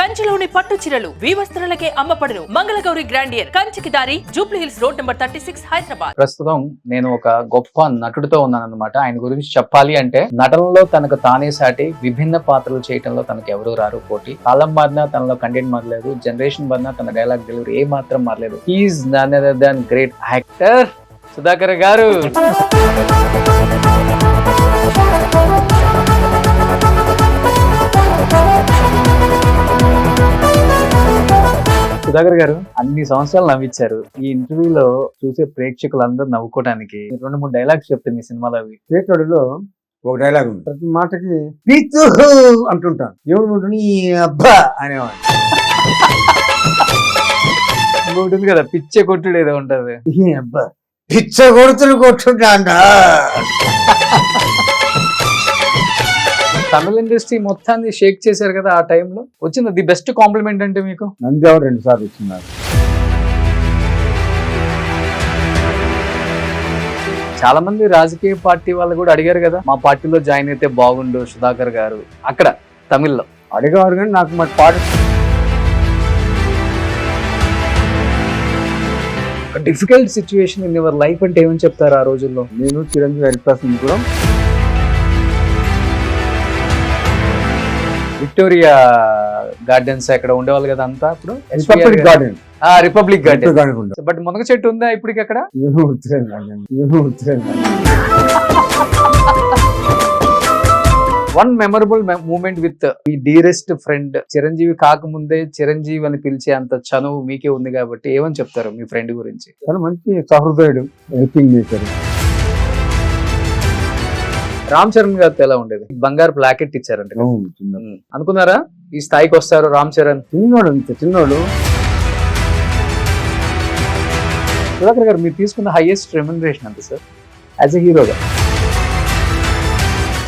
కంచిలోని పట్టు చీరలు వీవస్త్రాలకే అమ్మపడును. మంగళగౌరి గ్రాండియర్ కంచికి దారి Jubilee hills road number 36 Hyderabad. ప్రస్తుతం నేను ఒక గొప్ప నటుడితో ఉన్నాను అనమాట. ఆయన గురించి చెప్పాలి అంటే నటనలో తనకు తానే సాటి, విభిన్న పాత్రలు చేయడంలో తనకు ఎవరు రారు పోటీ. కాలం మారినా తనలో కంటెంట్ మారలేదు, జనరేషన్ మారినా తన డైలాగ్ డెలివరీ ఏ మాత్రం మారలేదు. He is none other than great actor Sudhakar garu. Sudhakar గారు అన్ని సంవత్సరాలు నవ్వించారు. ఈ ఇంటర్వ్యూలో చూసే ప్రేక్షకులందరూ నవ్వుకోవడానికి 2-3 డైలాగ్స్ చెప్తే మీ సినిమాలో అవి. చేతుడిలో ఒక డైలాగ్ ఉంది, ప్రతి మాటకి పిచ్చు అంటుంటాను, ఏమిటి నీ అబ్బా అనేవాడు. ఉంటుంది కదా పిచ్చే కొట్టుడు ఏదో ఉంటది, ఈ అబ్బా పిచ్చ కొడుతులు కొట్టుంటా. తమిళ ఇండస్ట్రీ మొత్తాన్ని షేక్ చేశారు కదా ఆ టైంలో. వచ్చింది ది బెస్ట్ కాంప్లిమెంట్ అంటే మీకు? నంద్యాల 2 సార్లు ఇచ్చినారు. చాలా మంది రాజకీయ పార్టీ వాళ్ళు కూడా అడిగారు కదా, మా పార్టీలో జాయిన్ అయితే బాగుండు సుధాకర్ గారు. అక్కడ తమిళ్లో అడిగేవారు కానీ నాకు మరి పాట difficult situation in your life అంటే ఏమని చెప్తారు ఆ రోజుల్లో? నేను చిరంజీవి హరిప్రసాద్ కూడా విక్టోరియా గార్డెన్స్ అక్కడ ఉండేవాళ్ళు కదా అంతా. అప్పుడు republic garden, republic garden. Garden but మునగ చెట్టు ఉందా ఇప్పటికి అక్కడ? వన్ మెమరబుల్ మూమెంట్ విత్ మీ డియరెస్ట్ ఫ్రెండ్. చిరంజీవి కాకముందే చిరంజీవి అని పిలిచే అంత చనువు మీకే ఉంది కాబట్టి ఏమని చెప్తారు మీ ఫ్రెండ్ గురించి? చాలా మంచి సహృదయుడు, హెల్పింగ్ నేచర్. రామ్ చరణ్ గారితో ఎలా ఉండేది? బంగారు ప్లాకెట్ ఇచ్చారంట, అనుకున్నారా ఈ స్థాయికి వస్తారు రామ్ చరణ్? చిన్నోడు, అంత చిన్నోడు. సుధాకర్ గారు మీరు తీసుకున్న హైయెస్ట్ రెమ్యునరేషన్ అంతే సార్ యాజ్ ఎ హీరోగా?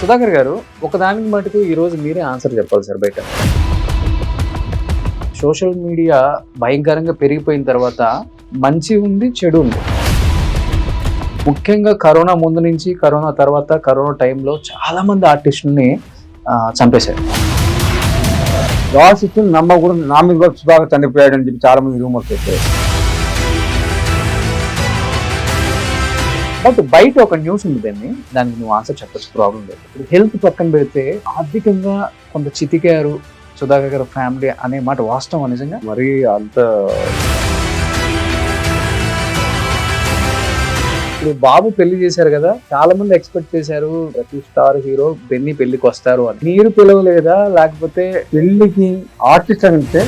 సుధాకర్ గారు ఒకదానికి మటుకు ఈ రోజు మీరే ఆన్సర్ చెప్పాలి సార్. బయట సోషల్ మీడియా భయంకరంగా పెరిగిపోయిన తర్వాత మంచి ఉంది, చెడు ఉంది. ముఖ్యంగా కరోనా ముందు నుంచి, కరోనా తర్వాత, కరోనా టైంలో చాలా మంది ఆర్టిస్టుల్ని చంపేశారు. రాసిచ్చి నమ్మకూడదు, నా మీద కూడా సుధాకర్ చనిపోయాడు అని చెప్పి చాలా మంది రూమర్స్ వచ్చాయి. బట్ బయట ఒక న్యూస్ ఉంది, దానికి నువ్వు ఆన్సర్ చెప్పచ్చు, ప్రాబ్లం లేదు. ఇప్పుడు హెల్త్ పక్కన పెడితే ఆర్థికంగా కొంత చితికారు సుధాకర్ గారు ఫ్యామిలీ అనే మాట వాస్తవం నిజంగా? మరి అంత ఇప్పుడు బాబు పెళ్లి చేశారు కదా, చాలా మంది ఎక్స్పెక్ట్ చేశారు ప్రతి స్టార్ హీరో బెన్నీ పెళ్లికి వస్తారు అని. మీరు పిలవలేదా? లేకపోతే పెళ్లికి ఆర్టిస్ట్ అంటే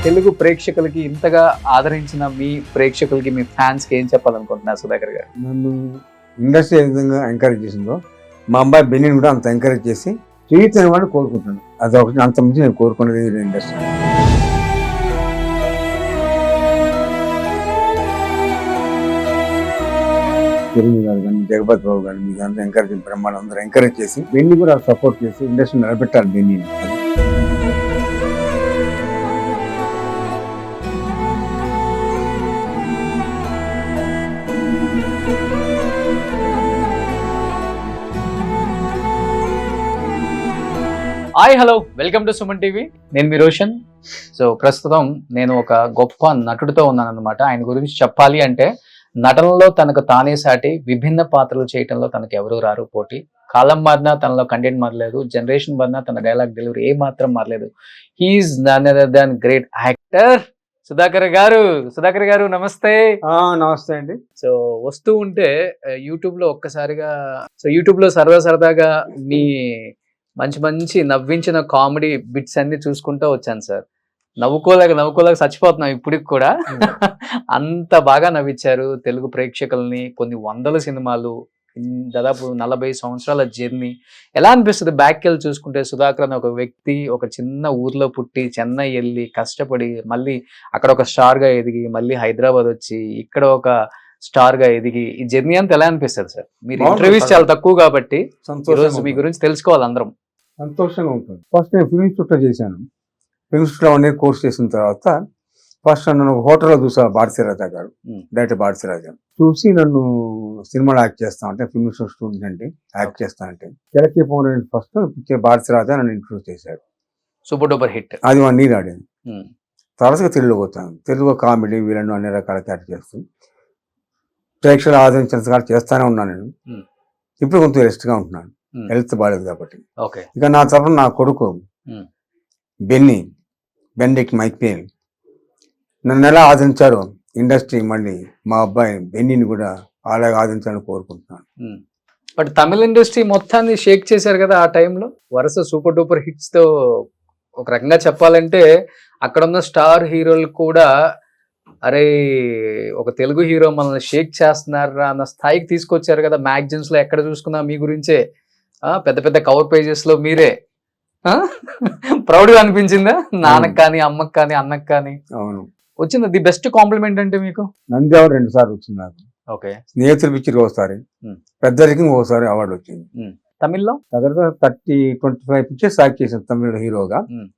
తెలుగు ప్రేక్షకులకి ఇంతగా ఆదరించిన మీ ప్రేక్షకులకి, మీ ఫ్యాన్స్ కి ఏం చెప్పాలనుకుంటున్నారు సుధాకర్ గారు? నన్ను ఇండస్ట్రీ ఏ విధంగా ఎంకరేజ్ చేసిందో మా అబ్బాయి బెన్నీని కూడా అంత ఎంకరేజ్ చేసి చేయొచ్చని వాడు కోరుకుంటున్నాను. అది ఒకటి, అంత మంచి నేను కోరుకునేది ఇండస్ట్రీ. చిరంజీవి గారు కానీ, జగపతి బాబు కానీ, మీకు అంతా ఎంకరేజ్, బ్రహ్మాండం అందరూ ఎంకరేజ్ చేసి బెన్నీ కూడా సపోర్ట్ చేసి ఇండస్ట్రీ నిలబెట్టాలి బెన్నీని. Hi, hello, welcome to Suman TV. నేను మీ రోషన్. సో ప్రస్తుతం నేను ఒక గొప్ప నటుడితో ఉన్నాను అనమాట. ఆయన గురించి చెప్పాలి అంటే నటనలో తనకు తానే సాటి, విభిన్న పాత్రలు చేయడంలో తనకు ఎవరు రారు పోటీ. కాలం మారినా తనలో కంటెంట్ మారలేదు, జనరేషన్ మారినా తన డైలాగ్ డెలివరీ ఏ మాత్రం మారలేదు. He is none other than great actor Sudhakar garu. Sudhakar గారు నమస్తే. నమస్తే అండి. సో వస్తూ ఉంటే యూట్యూబ్ లో ఒక్కసారిగా, సో యూట్యూబ్ లో సరదాగా మీ మంచి మంచి నవ్వించిన కామెడీ బిట్స్ అన్ని చూసుకుంటూ వచ్చాను సార్. నవ్వుకోలేక చచ్చిపోతున్నాం ఇప్పటికి కూడా. అంత బాగా నవ్వించారు తెలుగు ప్రేక్షకుల్ని. కొన్ని 100 సినిమాలు, దాదాపు 40 సంవత్సరాల జర్నీ. ఎలా అనిపిస్తుంది బ్యాక్ వెళ్ళి చూసుకుంటే? సుధాకర్ అనే ఒక వ్యక్తి ఒక చిన్న ఊర్లో పుట్టి చెన్నై వెళ్ళి కష్టపడి మళ్ళీ అక్కడ ఒక స్టార్ గా ఎదిగి, మళ్ళీ హైదరాబాద్ వచ్చి ఇక్కడ ఒక స్టార్ గా ఎదిగి, ఈ జర్నీ అంతా ఎలా అనిపిస్తుంది సార్? మీరు ఇంటర్వ్యూస్ చాలా తక్కువ కాబట్టి ఈరోజు మీ గురించి తెలుసుకోవాలి అందరం. సంతోషంగా ఉంటుంది. ఫస్ట్ నేను ఫిల్మ్ ఇన్స్టిట్యూట్లో చేశాను. ఫిల్మ్ ఇన్స్టిట్యూట్లో 1 year కోర్స్ చేసిన తర్వాత ఫస్ట్ నన్ను హోటల్లో చూసా భారతీరాజా గారు, Hmm. డైరెక్టర్ భారతీరాజా చూసి నన్ను సినిమాలో యాక్ట్ చేస్తా అంటే ఫిల్మ్ స్టూడెంట్ అంటే యాక్ట్ చేస్తా అంటే తెలకి పౌర్ణమి ఫస్ట్ భారతీరాజా నన్ను ఇంట్రొడ్యూస్ చేశారు. Super duper hit. అది 1 year ఆడింది. తరచుగా తెలుగులోకి వచ్చాను. తెలుగు కామెడీ వీళ్ళను అన్ని రకాల క్యారెక్టర్ చేస్తూ ప్రేక్షకులు ఆదరించినంతగా చేస్తానే ఉన్నాను నేను. Hmm. ఇప్పుడు కొంచెం రెస్ట్గా ఉంటున్నాను, Hmm. హెల్త్ బాగాలేదు కాబట్టి. ఓకే. ఇక నా తరఫున నా కొడుకు Hmm. బెండిక్ మైకేల్ నన్ను ఎలా ఆదరించారో ఇండస్ట్రీ మళ్ళీ మా అబ్బాయి బెన్నీని కూడా అలాగే ఆదరించాలని కోరుకుంటున్నాను. బట్ తమిళ ఇండస్ట్రీ మొత్తాన్ని షేక్ చేశారు కదా ఆ టైంలో, వరుస సూపర్ డూపర్ హిట్స్ తో. ఒక రకంగా చెప్పాలంటే అక్కడ ఉన్న స్టార్ హీరోలు కూడా అరే ఒక తెలుగు హీరో మనల్ని షేక్ చేస్తున్నారా అన్న స్థాయికి తీసుకొచ్చారు కదా. మ్యాగజైన్స్ లో ఎక్కడ చూసుకున్నా మీ గురించే, పెద్ద పెద్ద కవర్ పేజెస్ లో మీరే. ప్రౌడ్ గా అనిపించిందా నాన్నకు కానీ అమ్మకి కానీ అన్నకు కానీ? అవును, వచ్చింది. ది బెస్ట్ కాంప్లిమెంట్ అంటే మీకు? నంది అవార్డు 2 సార్లు వచ్చింది నాకు. ఓకే. స్నేహితుల పిక్చర్ ఒకసారి, పెద్దరికి ఒకసారి అవార్డు వచ్చింది. తమిళ్లో దగ్గర 25 పిక్చర్స్ యాక్ట్ చేశాను తమిళ హీరోగా. Hmm.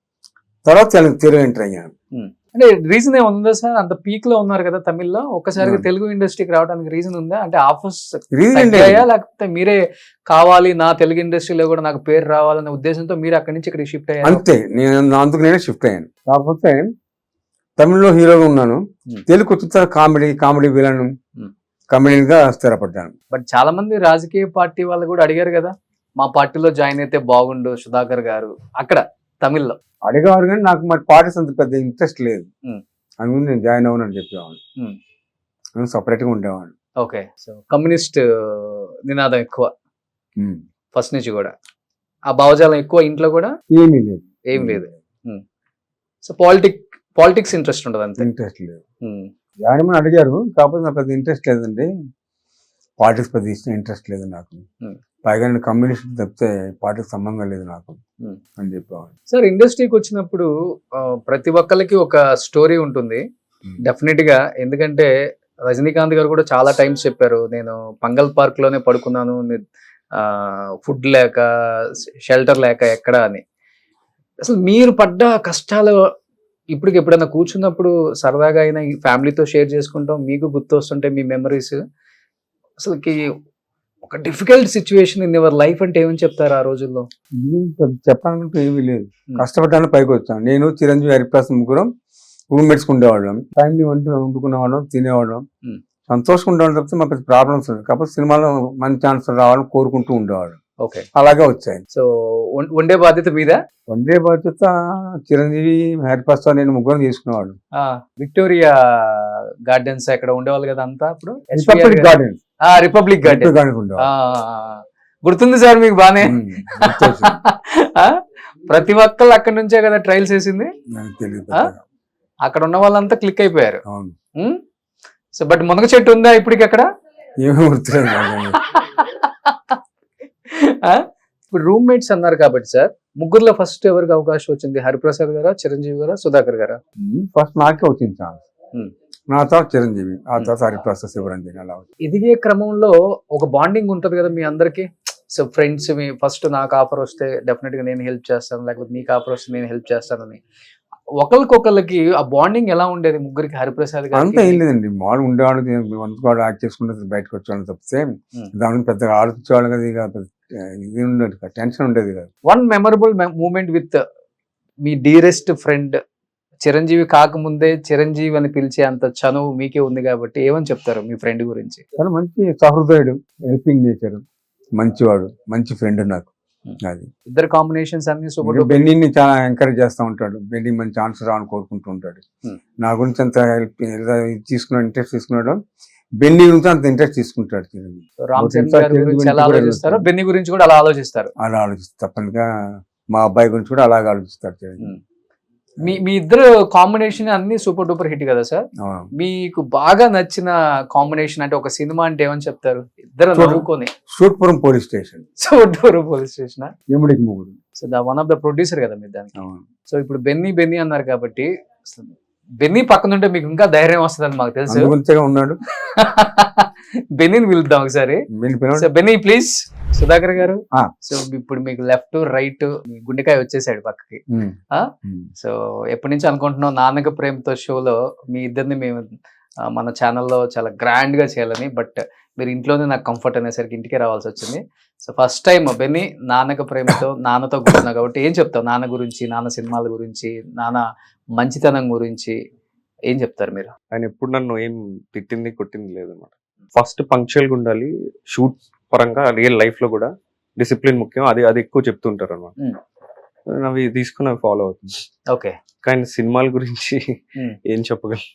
తర్వాత తెలుగు ఎంటర్ అయ్యాను. అంటే రీజన్ ఏముందా సార్? అంత పీక్ లో ఉన్నారు కదా తమిళ్లో, ఒక్కసారిగా తెలుగు ఇండస్ట్రీకి రావడానికి రీజన్ ఉందా? అంటే ఆఫర్స్ తగ్గాయా లేకపోతే మీరే కావాలి నా తెలుగు ఇండస్ట్రీలో కూడా నాకు పేరు రావాలనే ఉద్దేశంతో మీరు అక్కడి నుంచి ఇక్కడ షిఫ్ట్ అయ్యారు? అంతే, నేను అందుకు నేనే షిఫ్ట్ అయ్యాను. కాకపోతే తమిళ్లో హీరోగా ఉన్నాను, తెలుగు వచ్చిన కామెడీ విలన్ కమెడియన్ గా స్థిరపడ్డాను. బట్ చాలా మంది రాజకీయ పార్టీ వాళ్ళు కూడా అడిగారు కదా, మా పార్టీలో జాయిన్ అయితే బాగుండు సుధాకర్ గారు అక్కడ తమిళ్లో. అడిగేవాడు కానీ నాకు మరి పార్టీస్ అంత పెద్ద ఇంట్రెస్ట్ లేదు, అందుకని నేను జాయిన్ అవ్వనని చెప్పేవాడు, సపరేట్ గా ఉండేవాడు. ఓకే. సో కమ్యూనిస్ట్ నినాదం ఎక్కువ ఫస్ట్ నుంచి కూడా, ఆ భావజాలం ఎక్కువ ఇంట్లో కూడా ఏమీ లేదు. ఏం లేదు. సో పాలిటిక్స్ ఇంట్రెస్ట్ ఉండదు అంతే? ఇంట్రెస్ట్ లేదు. జాయిన్ అని అడిగారు, కాకపోతే నాకు పెద్ద ఇంట్రెస్ట్ లేదండి, పాలిటిక్స్ పెద్ద ఇంట్రెస్ట్ లేదు నాకు. పైగా నేను కమ్యూనిస్ట్ తప్పితే పార్టీకి సంబంధం లేదు నాకు అని చెప్పేవాడు. సార్ ఇండస్ట్రీకి వచ్చినప్పుడు ప్రతి ఒక్కరికి ఒక స్టోరీ ఉంటుంది డెఫినెట్ గా. ఎందుకంటే రజనీకాంత్ గారు కూడా చాలా టైమ్స్ చెప్పారు, నేను పంగల్ పార్క్ లోనే పడుకున్నాను, ఫుడ్ లేక షెల్టర్ లేక ఎక్కడ అని. అసలు మీరు పడ్డ కష్టాలు ఇప్పటికి ఎప్పుడైనా కూర్చున్నప్పుడు సరదాగా అయినా ఈ ఫ్యామిలీతో షేర్ చేసుకుంటాం, మీకు గుర్తు వస్తుంటే మీ మెమరీస్, అసలుకి ఒక difficult situation in your life అంటే ఏమని చెప్తారు ఆ రోజుల్లో? చెప్పాలంటే ఏమీ లేదు, కష్టపడ్డాను పైకి వచ్చాను. నేను చిరంజీవి హరిప్రసాద్ ముగ్గురం రూమ్మేట్స్ ఉండేవాళ్ళం, ఫ్యామిలీ వండుకునేవాళ్ళం, తినేవాళ్ళం, సంతోషంగా ఉండేవాళ్ళం తప్పితే మాకు ప్రాబ్లమ్స్ ఉంది. కాకపోతే సినిమాలో మంచి ఛాన్స్ రావాలని కోరుకుంటూ ఉండేవాళ్ళం. ఓకే. అలాగే వచ్చాయి. సో వండే బాధ్యత మీద? వండే బాధ్యత చిరంజీవి హరిప్రసాద్ నేను ముగ్గురం తీసుకునేవాళ్ళు. విక్టోరియా గార్డెన్స్ అక్కడ ఉండేవాళ్ళు కదా అంతా. అప్పుడు గార్డెన్స్, రిపబ్లిక్ గార్డెన్ గుర్తుంది సార్ మీకు బానే? ప్రతి ఒక్కళ్ళు అక్కడ నుంచే కదా ట్రయల్స్ వేసింది. అక్కడ ఉన్న వాళ్ళంతా క్లిక్ అయిపోయారు. సో బట్ మునగ చెట్టు ఉందా ఇప్పటికి అక్కడ? ఏమీ గుర్తులేదు. ఇప్పుడు రూమ్మేట్స్ అన్నారు కాబట్టి సార్, ముగ్గురులో ఫస్ట్ ఎవరికి అవకాశం వచ్చింది? హరిప్రసాద్ గారా, చిరంజీవి గారా, సుధాకర్ గారా? ఫస్ట్ నాకే వచ్చింది ఛాన్స్, నా తర్వాత చిరంజీవి, ఆ తర్వాత హరిప్రసాద్, శివరంజన్. అలా ఎదిగే క్రమంలో ఒక బాండింగ్ ఉంటది కదా మీ అందరికి. సో ఫ్రెండ్స్ ఫస్ట్ నాకు ఆఫర్ వస్తే డెఫినెట్ గా నేను హెల్ప్ చేస్తాను, లేకపోతే మీకు ఆఫర్ వస్తే నేను హెల్ప్ చేస్తానని ఒకరికొకరికి ఆ బాండింగ్ ఎలా ఉండేది ముగ్గురికి? హరిప్రసాద్ గారు అంతా ఏం లేదండి, మామూలు ఉండేవాడు, వంతుకోవడం యాక్ట్ చేసుకుంటే బయటకు వచ్చేవాళ్ళు తప్పితే దాని పెద్దగా ఆలోచించేవాళ్ళు కదా, ఇక ఇది ఉండేది కదా, టెన్షన్ ఉండేది కదా. వన్ మెమరబుల్ మూమెంట్ విత్ మీ డియరెస్ట్ ఫ్రెండ్ చిరంజీవి కాకముందే చిరంజీవి అని పిలిచే అంత చనువు మీకే ఉంది కాబట్టి ఏమని చెప్తారు మీ ఫ్రెండ్ గురించి? చాలా మంచి సహృదయుడు, హెల్పింగ్ నేచర్, మంచివాడు, మంచి ఫ్రెండ్ నాకు. అది ఇద్దరు కాంబినేషన్స్ అన్ని సూపర్. బెన్నీని చాలా ఎంకరేజ్ చేస్తూ ఉంటాడు, బెన్నీ మంచి ఛాన్స్ రావాలని కోరుకుంటూ ఉంటాడు. నా గురించి అంత తీసుకున్నాడు, ఇంట్రెస్ట్ తీసుకున్నాడు, బెన్నీ గురించి అంత ఇంట్రెస్ట్ తీసుకుంటాడు. రామ్ చరణ్ గారి గురించి ఎలా ఆలోచిస్తారో బెన్నీ గురించి కూడా అలా ఆలోచిస్తారు. అలా ఆలోచిస్తారు తప్పనిగా. మా అబ్బాయి గురించి కూడా అలాగే ఆలోచిస్తాడు. మీ ఇద్దరు కాంబినేషన్ అన్ని సూపర్ డూపర్ హిట్ కదా సార్. మీకు బాగా నచ్చిన కాంబినేషన్ అంటే ఒక సినిమా అంటే ఏమని చెప్తారు? ఇద్దరు నవ్వుకొని సూట్పురం పోలీస్ స్టేషన్. సూట్పురం పోలీస్ స్టేషన్, ఎముడికి మొగుడు. So one of the producer కదా మీరు దానికి. సో ఇప్పుడు బెన్నీ అన్నారు కాబట్టి బెన్నీ పక్కన ఉంటే మీకు ఇంకా ధైర్యం వస్తుందని మాకు తెలుసు. అందుగురించే ఉన్నాడు. బెన్నీని పిలుద్దాం ఒకసారి. So Benny please. సుధాకర్ గారు, సో ఇప్పుడు మీకు లెఫ్ట్ రైట్ గుండెకాయ వచ్చేసాడు పక్కకి. సో ఎప్పటి నుంచి అనుకుంటున్నాం నాన్నక ప్రేమతో షోలో మీ ఇద్దరిని మేము మన ఛానల్లో చాలా గ్రాండ్ గా చేయాలని, బట్ మీరు ఇంట్లోనే నాకు కంఫర్ట్ అనేసరికి ఇంటికే రావాల్సి వచ్చింది. సో ఫస్ట్ టైం బెన్నీ నాన్నక ప్రేమతో నాన్నతో కూర్చున్నావు కాబట్టి ఏం చెప్తావు నాన్న గురించి, నాన్న సినిమాల గురించి, నాన్న మంచితనం గురించి ఏం చెప్తారు మీరు? ఆయన ఎప్పుడు నన్ను ఏం తిట్టింది కొట్టింది లేదన్నమాట. ఫస్ట్ పంక్చువల్గా ఉండాలి, షూట్ పరంగా రియల్ లైఫ్ లో కూడా డిసిప్లిన్ ముఖ్యం, అది ఎక్కువ చెప్తుంటారు అనమాట. అవి తీసుకుని అవి ఫాలో అవుతుంది. ఓకే, కానీ సినిమాల గురించి ఏం చెప్పగలను?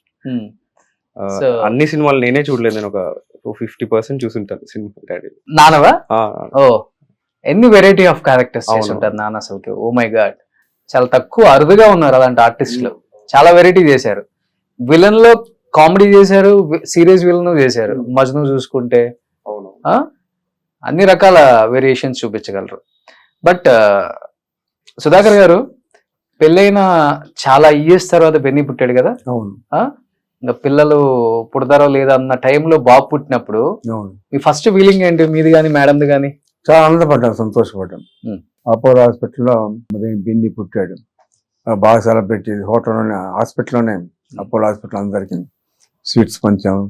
So, అన్ని సినిమాలు నేనే చూడలేదు, నేను ఒక 50% చూసుంటాను సినిమా డాడీ. నాన్నవా? ఓ, ఎన్ని వెరైటీ ఆఫ్ క్యారెక్టర్స్ చేస్తుంటారు నాన్న అసలుకి. ఓ మై గాడ్, చాలా తక్కువ అరుదుగా ఉన్నారు అలాంటి ఆర్టిస్టులు. చాలా వెరైటీ చేశారు. విలన్ లో కామెడీ చేశారు, సీరియస్ విలన్ చేశారు. మజ్ను చూసుకుంటే అన్ని రకాల వేరియేషన్స్ చూపించగలరు. బట్ సుధాకర్ గారు పెళ్ళైన చాలా ఇయర్స్ తర్వాత బెన్నీ పుట్టాడు కదా. అవును. ఇంకా పిల్లలు పుడతారో లేదా అన్న టైంలో బాబు పుట్టినప్పుడు మీ ఫస్ట్ ఫీలింగ్ ఏంటి, మీది కానీ మేడంది కానీ? చాలా ఆనందపడ్డాం, సంతోషపడ్డాం. అపోలో హాస్పిటల్లో బిన్ని పుట్టాడు. బాగా సెలబ్రేట్ చేసి హోటల్లోనే, హాస్పిటల్లోనే, అపోలో హాస్పిటల్ అందరికి స్వీట్స్ పంచాము,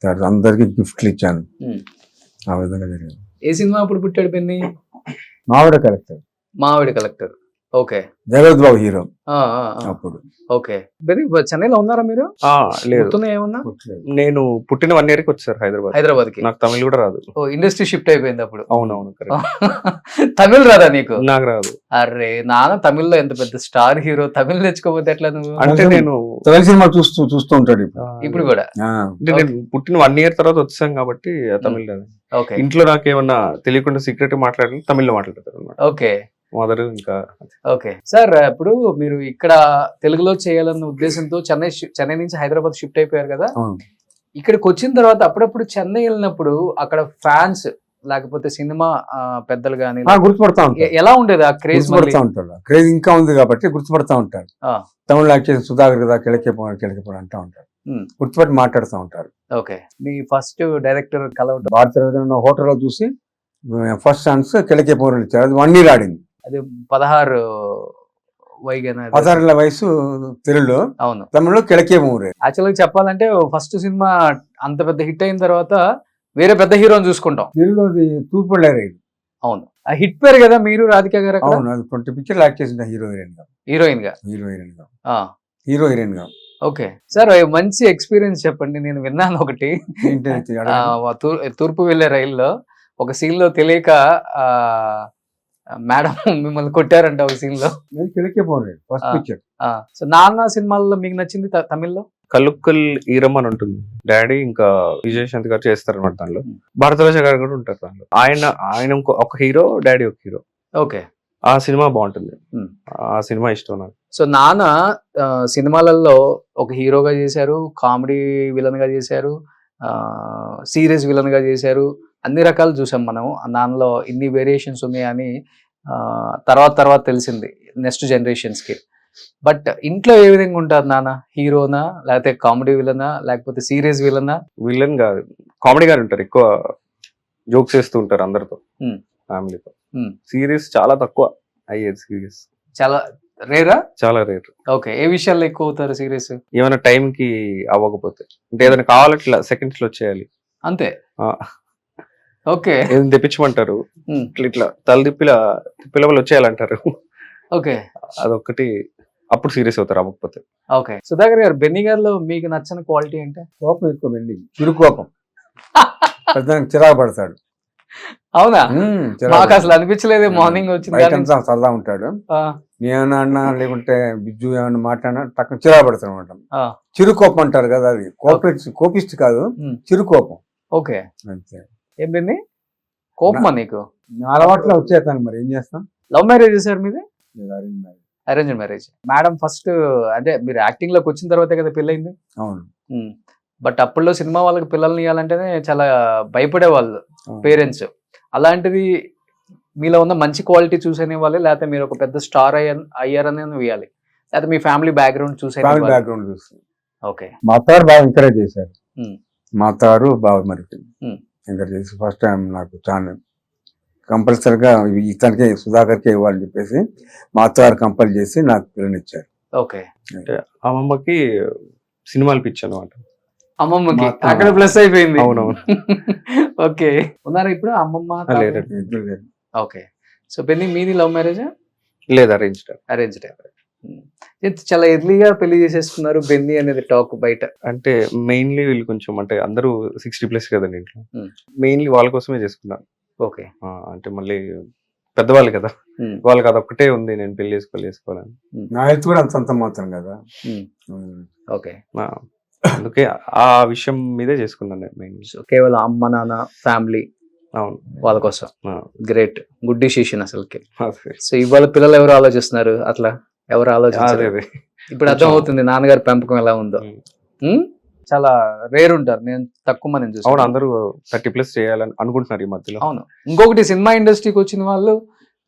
తర్వాత అందరికి గిఫ్ట్లు ఇచ్చాను. ఆ విధంగా జరిగింది. ఏ సినిమా అప్పుడు పుట్టాడు బెన్నీ? మావిడ కలెక్టర్. మావిడి కలెక్టర్. ఓకే. జగత్ బాబు హీరో అప్పుడు. ఓకే. బెన్నీ చెన్నైలో ఉన్నారా మీరు? లేదు, ఏమన్నా నేను పుట్టిన 1 year కి వచ్చారు హైదరాబాద్ కి. నాకు తమిళ్ కూడా రాదు. ఇండస్ట్రీ షిఫ్ట్ అయిపోయింది అప్పుడు. అవునవును, తమిళ్ రాదా నీకు? నాకు రాదు. అరే నాన్న తమిళ్లో ఎంత పెద్ద స్టార్ హీరో, తమిళ్ నేర్చుకోకపోతే ఎట్లా నువ్వు? అంటే నేను తమిళ సినిమా చూస్తూ ఉంటాడు ఇప్పుడు కూడా. అంటే నేను పుట్టిన 1 year తర్వాత వచ్చాను కాబట్టి తమిళ్ రాదు. ఓకే. ఇంట్లో నాకు ఏమన్నా తెలియకుండా సీక్రెట్ మాట్లాడాలి, తమిళ్లో మాట్లాడతారు అనమాట. ఓకే. మదర్ ఇంకా. ఓకే సార్, ఇప్పుడు మీరు ఇక్కడ తెలుగులో చేయాలన్న ఉద్దేశంతో చెన్నై నుంచి హైదరాబాద్ షిఫ్ట్ అయిపోయారు కదా. ఇక్కడికి వచ్చిన తర్వాత అప్పుడప్పుడు చెన్నై వెళ్ళినప్పుడు అక్కడ ఫ్యాన్స్ లేకపోతే సినిమా పెద్దలు గానీ గుర్తుపడతా ఉంటారు. ఎలా ఉండేది ఆ క్రేజ్? గుర్తుపడతా ఉంటారు. క్రేజ్ ఇంకా ఉంది కాబట్టి గుర్తుపడతా ఉంటారు. తమిళ యాక్ట్ చేసిన సుధాకర్ కదా, కిళకే అంటా ఉంటారు. గుర్తుపట్టి మాట్లాడుతూ ఉంటారు. ఓకే. మీ ఫస్ట్ డైరెక్టర్ కలవటం భారతీయ హోటల్లో చూసి ఫస్ట్ ఛాన్స్ కిళకే పౌరులు ఇచ్చారు. అది 1 year ఆడింది. అది 16 వయసు తెలుగులో. అవును. తమిళలో కిళకే పౌరు. యాక్చువల్గా చెప్పాలంటే ఫస్ట్ సినిమా అంత పెద్ద హిట్ అయిన తర్వాత వేరే పెద్ద హీరోని చూసుకుంటాం. తెలుగులోది తూర్పులేరు. అవును, ఆ హిట్ పేరు కదా మీరు రాధిక గారు. అవును, అది 20 పిక్చర్లు యాక్ట్ చేసిన హీరోయిన్ గా. ఓకే సార్, మంచి ఎక్స్పీరియన్స్ చెప్పండి. నేను విన్నాను ఒకటి, తూర్పు వెళ్లే రైల్లో ఒక సీన్ లో తెలియక మేడం మిమ్మల్ని కొట్టారంట ఒక సీన్ లో. సో నాన్న సినిమాల్లో మీకు నచ్చింది తమిళ్లో? కలుక్కల్ ఈరమ్ అని ఉంటుంది. డాడీ ఇంకా విజయశాంతి గారు చేస్తారు అనమాట దానిలో. భారతరాజ గారు కూడా ఉంటారు దానిలో. ఆయన ఒక హీరో, డాడీ ఒక హీరో. ఓకే. ఆ సినిమా బాగుంటుంది, ఆ సినిమా ఇష్టం నాకు. సో నాన్న సినిమాలలో ఒక హీరోగా చేశారు, కామెడీ విలన్ గా చేశారు, సీరియస్ విలన్ గా చేశారు, అన్ని రకాలు చూసాం మనం. నాన్నలో ఇన్ని వేరియేషన్స్ ఉన్నాయని తర్వాత తెలిసింది నెక్స్ట్ జనరేషన్స్ కి. బట్ ఇంట్లో ఏ విధంగా ఉంటారు నాన్న? హీరోనా, లేకపోతే కామెడీ విలనా, లేకపోతే సీరియస్ విలనా? విలన్ కాదు, కామెడీ గారు ఉంటారు. ఎక్కువ జోక్స్ చేస్తూ ఉంటారు అందరితో, ఫ్యామిలీతో. సీరియస్ చాలా తక్కువ అయ్యేది. సీరియస్ చాలా రేరా? చాలా రేర్. ఓకే. ఏ విషయాల్లో ఎక్కువ అవుతారు సీరియస్? ఏమైనా టైం కి అవ్వకపోతే, అంటే ఏదైనా కావాలట్లా సెకండ్స్ లో వచ్చేయాలి అంతే. ఓకే. ఏం తెప్పించమంటారు, ఇట్లా తిప్పిలవలు వచ్చేయాలంటారు. ఓకే. అదొక్కటి, అప్పుడు సీరియస్ అవుతారు అవ్వకపోతే. ఓకే. సుధాకర్ గారు, బెన్నీ గారిలో మీకు నచ్చని క్వాలిటీ అంటే? కోపం ఎక్కువ. బెన్నీ చిరుకోపం, చిరాకు పడతాడు. అవునా? మాకు అసలు అనిపించలేదు. మార్నింగ్ వచ్చింది సరదా ఉంటాడు. ఏమన్నా లేకుంటే బిజ్జు ఏమన్నా మాట్లాడినా టక్కన చిరాకు పడతాడు అనమాట. చిరుకోపం అంటారు కదా, అది కోపిస్ట్ కాదు, చిరుకోపం. ఓకే. అంతే. ఏం బెన్నీ కోపమా నీకు? అలవాట్లో వచ్చేస్తాను, మరి ఏం చేస్తాం. లవ్ మ్యారేజ్ చేశారు మీది? Arrange marriage. మేడం ఫస్ట్ అంటే మీరు యాక్టింగ్ లోకి వచ్చిన తర్వాతే కదా పెళ్ళయింది? అవును. బట్ అప్పుల్లో సినిమా వాళ్ళకి పిల్లల్ని ఇవ్వాలంటేనే చాలా భయపడే వాళ్ళు పేరెంట్స్. అలాంటిది మీలో ఉన్న మంచి క్వాలిటీ చూసనే వాళ్ళే, లేకపోతే మీరు ఒక పెద్ద స్టార్ అయ్యారనే ఇవ్వాలి. లేదా మీ ఫ్యామిలీ బ్యాక్గ్రౌండ్ చూసే ఫ్యామిలీ బ్యాక్గ్రౌండ్ చూస్తుంది. ఓకే. మా అత్తగారు బాగా ఎంకరేజ్ చేశారు. ఉమ్. మా అత్తగారు బాగా మరి ఉమ్. ఎంకరేజ్ చేసి ఫస్ట్ టైం నాకు ఛానల్ కంపల్సరిగా ఇతనికి సుధాకర్కే ఇవ్వాలని చెప్పేసి మా అత్తగారు కంపల్ చేసి నాకు పిల్లనిచ్చారు. ఓకే. అమ్మమ్మకి సినిమాలు పిచ్చి అనమాట. అమ్మమ్మకి మా అత్త- అక్కడ ప్లస్ అయిపోయింది. అవునవును. ఓకే. ఉన్నారా ఇప్పుడు అమ్మమ్మ లేదు. ఇద్దరు లేరు. ఓకే. సో పెళ్లి మీది లవ్ మ్యారేజ్ లేదు, అరేంజ్డ్. అరేంజ్డ్? చాలా ఎర్లీగా పెళ్లి చేసేసుకున్నారు బెన్నీ అనేది టాక్ బయట. అంటే మెయిన్లీ వీళ్ళు కొంచెం అంటే అందరూ 60+ కదండి ఇంట్లో. Hmm. మెయిన్లీ వాళ్ళ కోసమే చేసుకున్నాను. ఓకే. అంటే మళ్ళీ పెద్దవాళ్ళు కదా, వాళ్ళకి అదొక్కటే ఉంది, నేను పెళ్లి చేసుకోవాలని. నా హెల్త్ కూడా అంత మాత్రం కదా. ఓకే. అందుకే ఆ విషయం మీదే చేసుకున్నాను నేను మెయిన్. సో కేవలం అమ్మ నాన్న ఫ్యామిలీ అవును. వాళ్ళ కోసం. గ్రేట్, గుడ్ డిసిషన్ అసలుకి. అదే. సో ఇవాళ పిల్లలు ఎవరు ఆలోచిస్తున్నారు అట్లా? ఎవరు అదే ఆలోచించారు? అదే. ఇప్పుడు అర్థం అవుతుంది నాన్నగారి పెంపకం ఎలా ఉందో. చాలా రేర్ ఉంటారు, నేను తక్కువ మంది అవును, చూస్తాను. అందరూ 30+ చేయాలని అనుకుంటున్నారు ఈ మధ్యలో. అవును. ఇంకొకటి సినిమా ఇండస్ట్రీకి వచ్చిన వాళ్ళు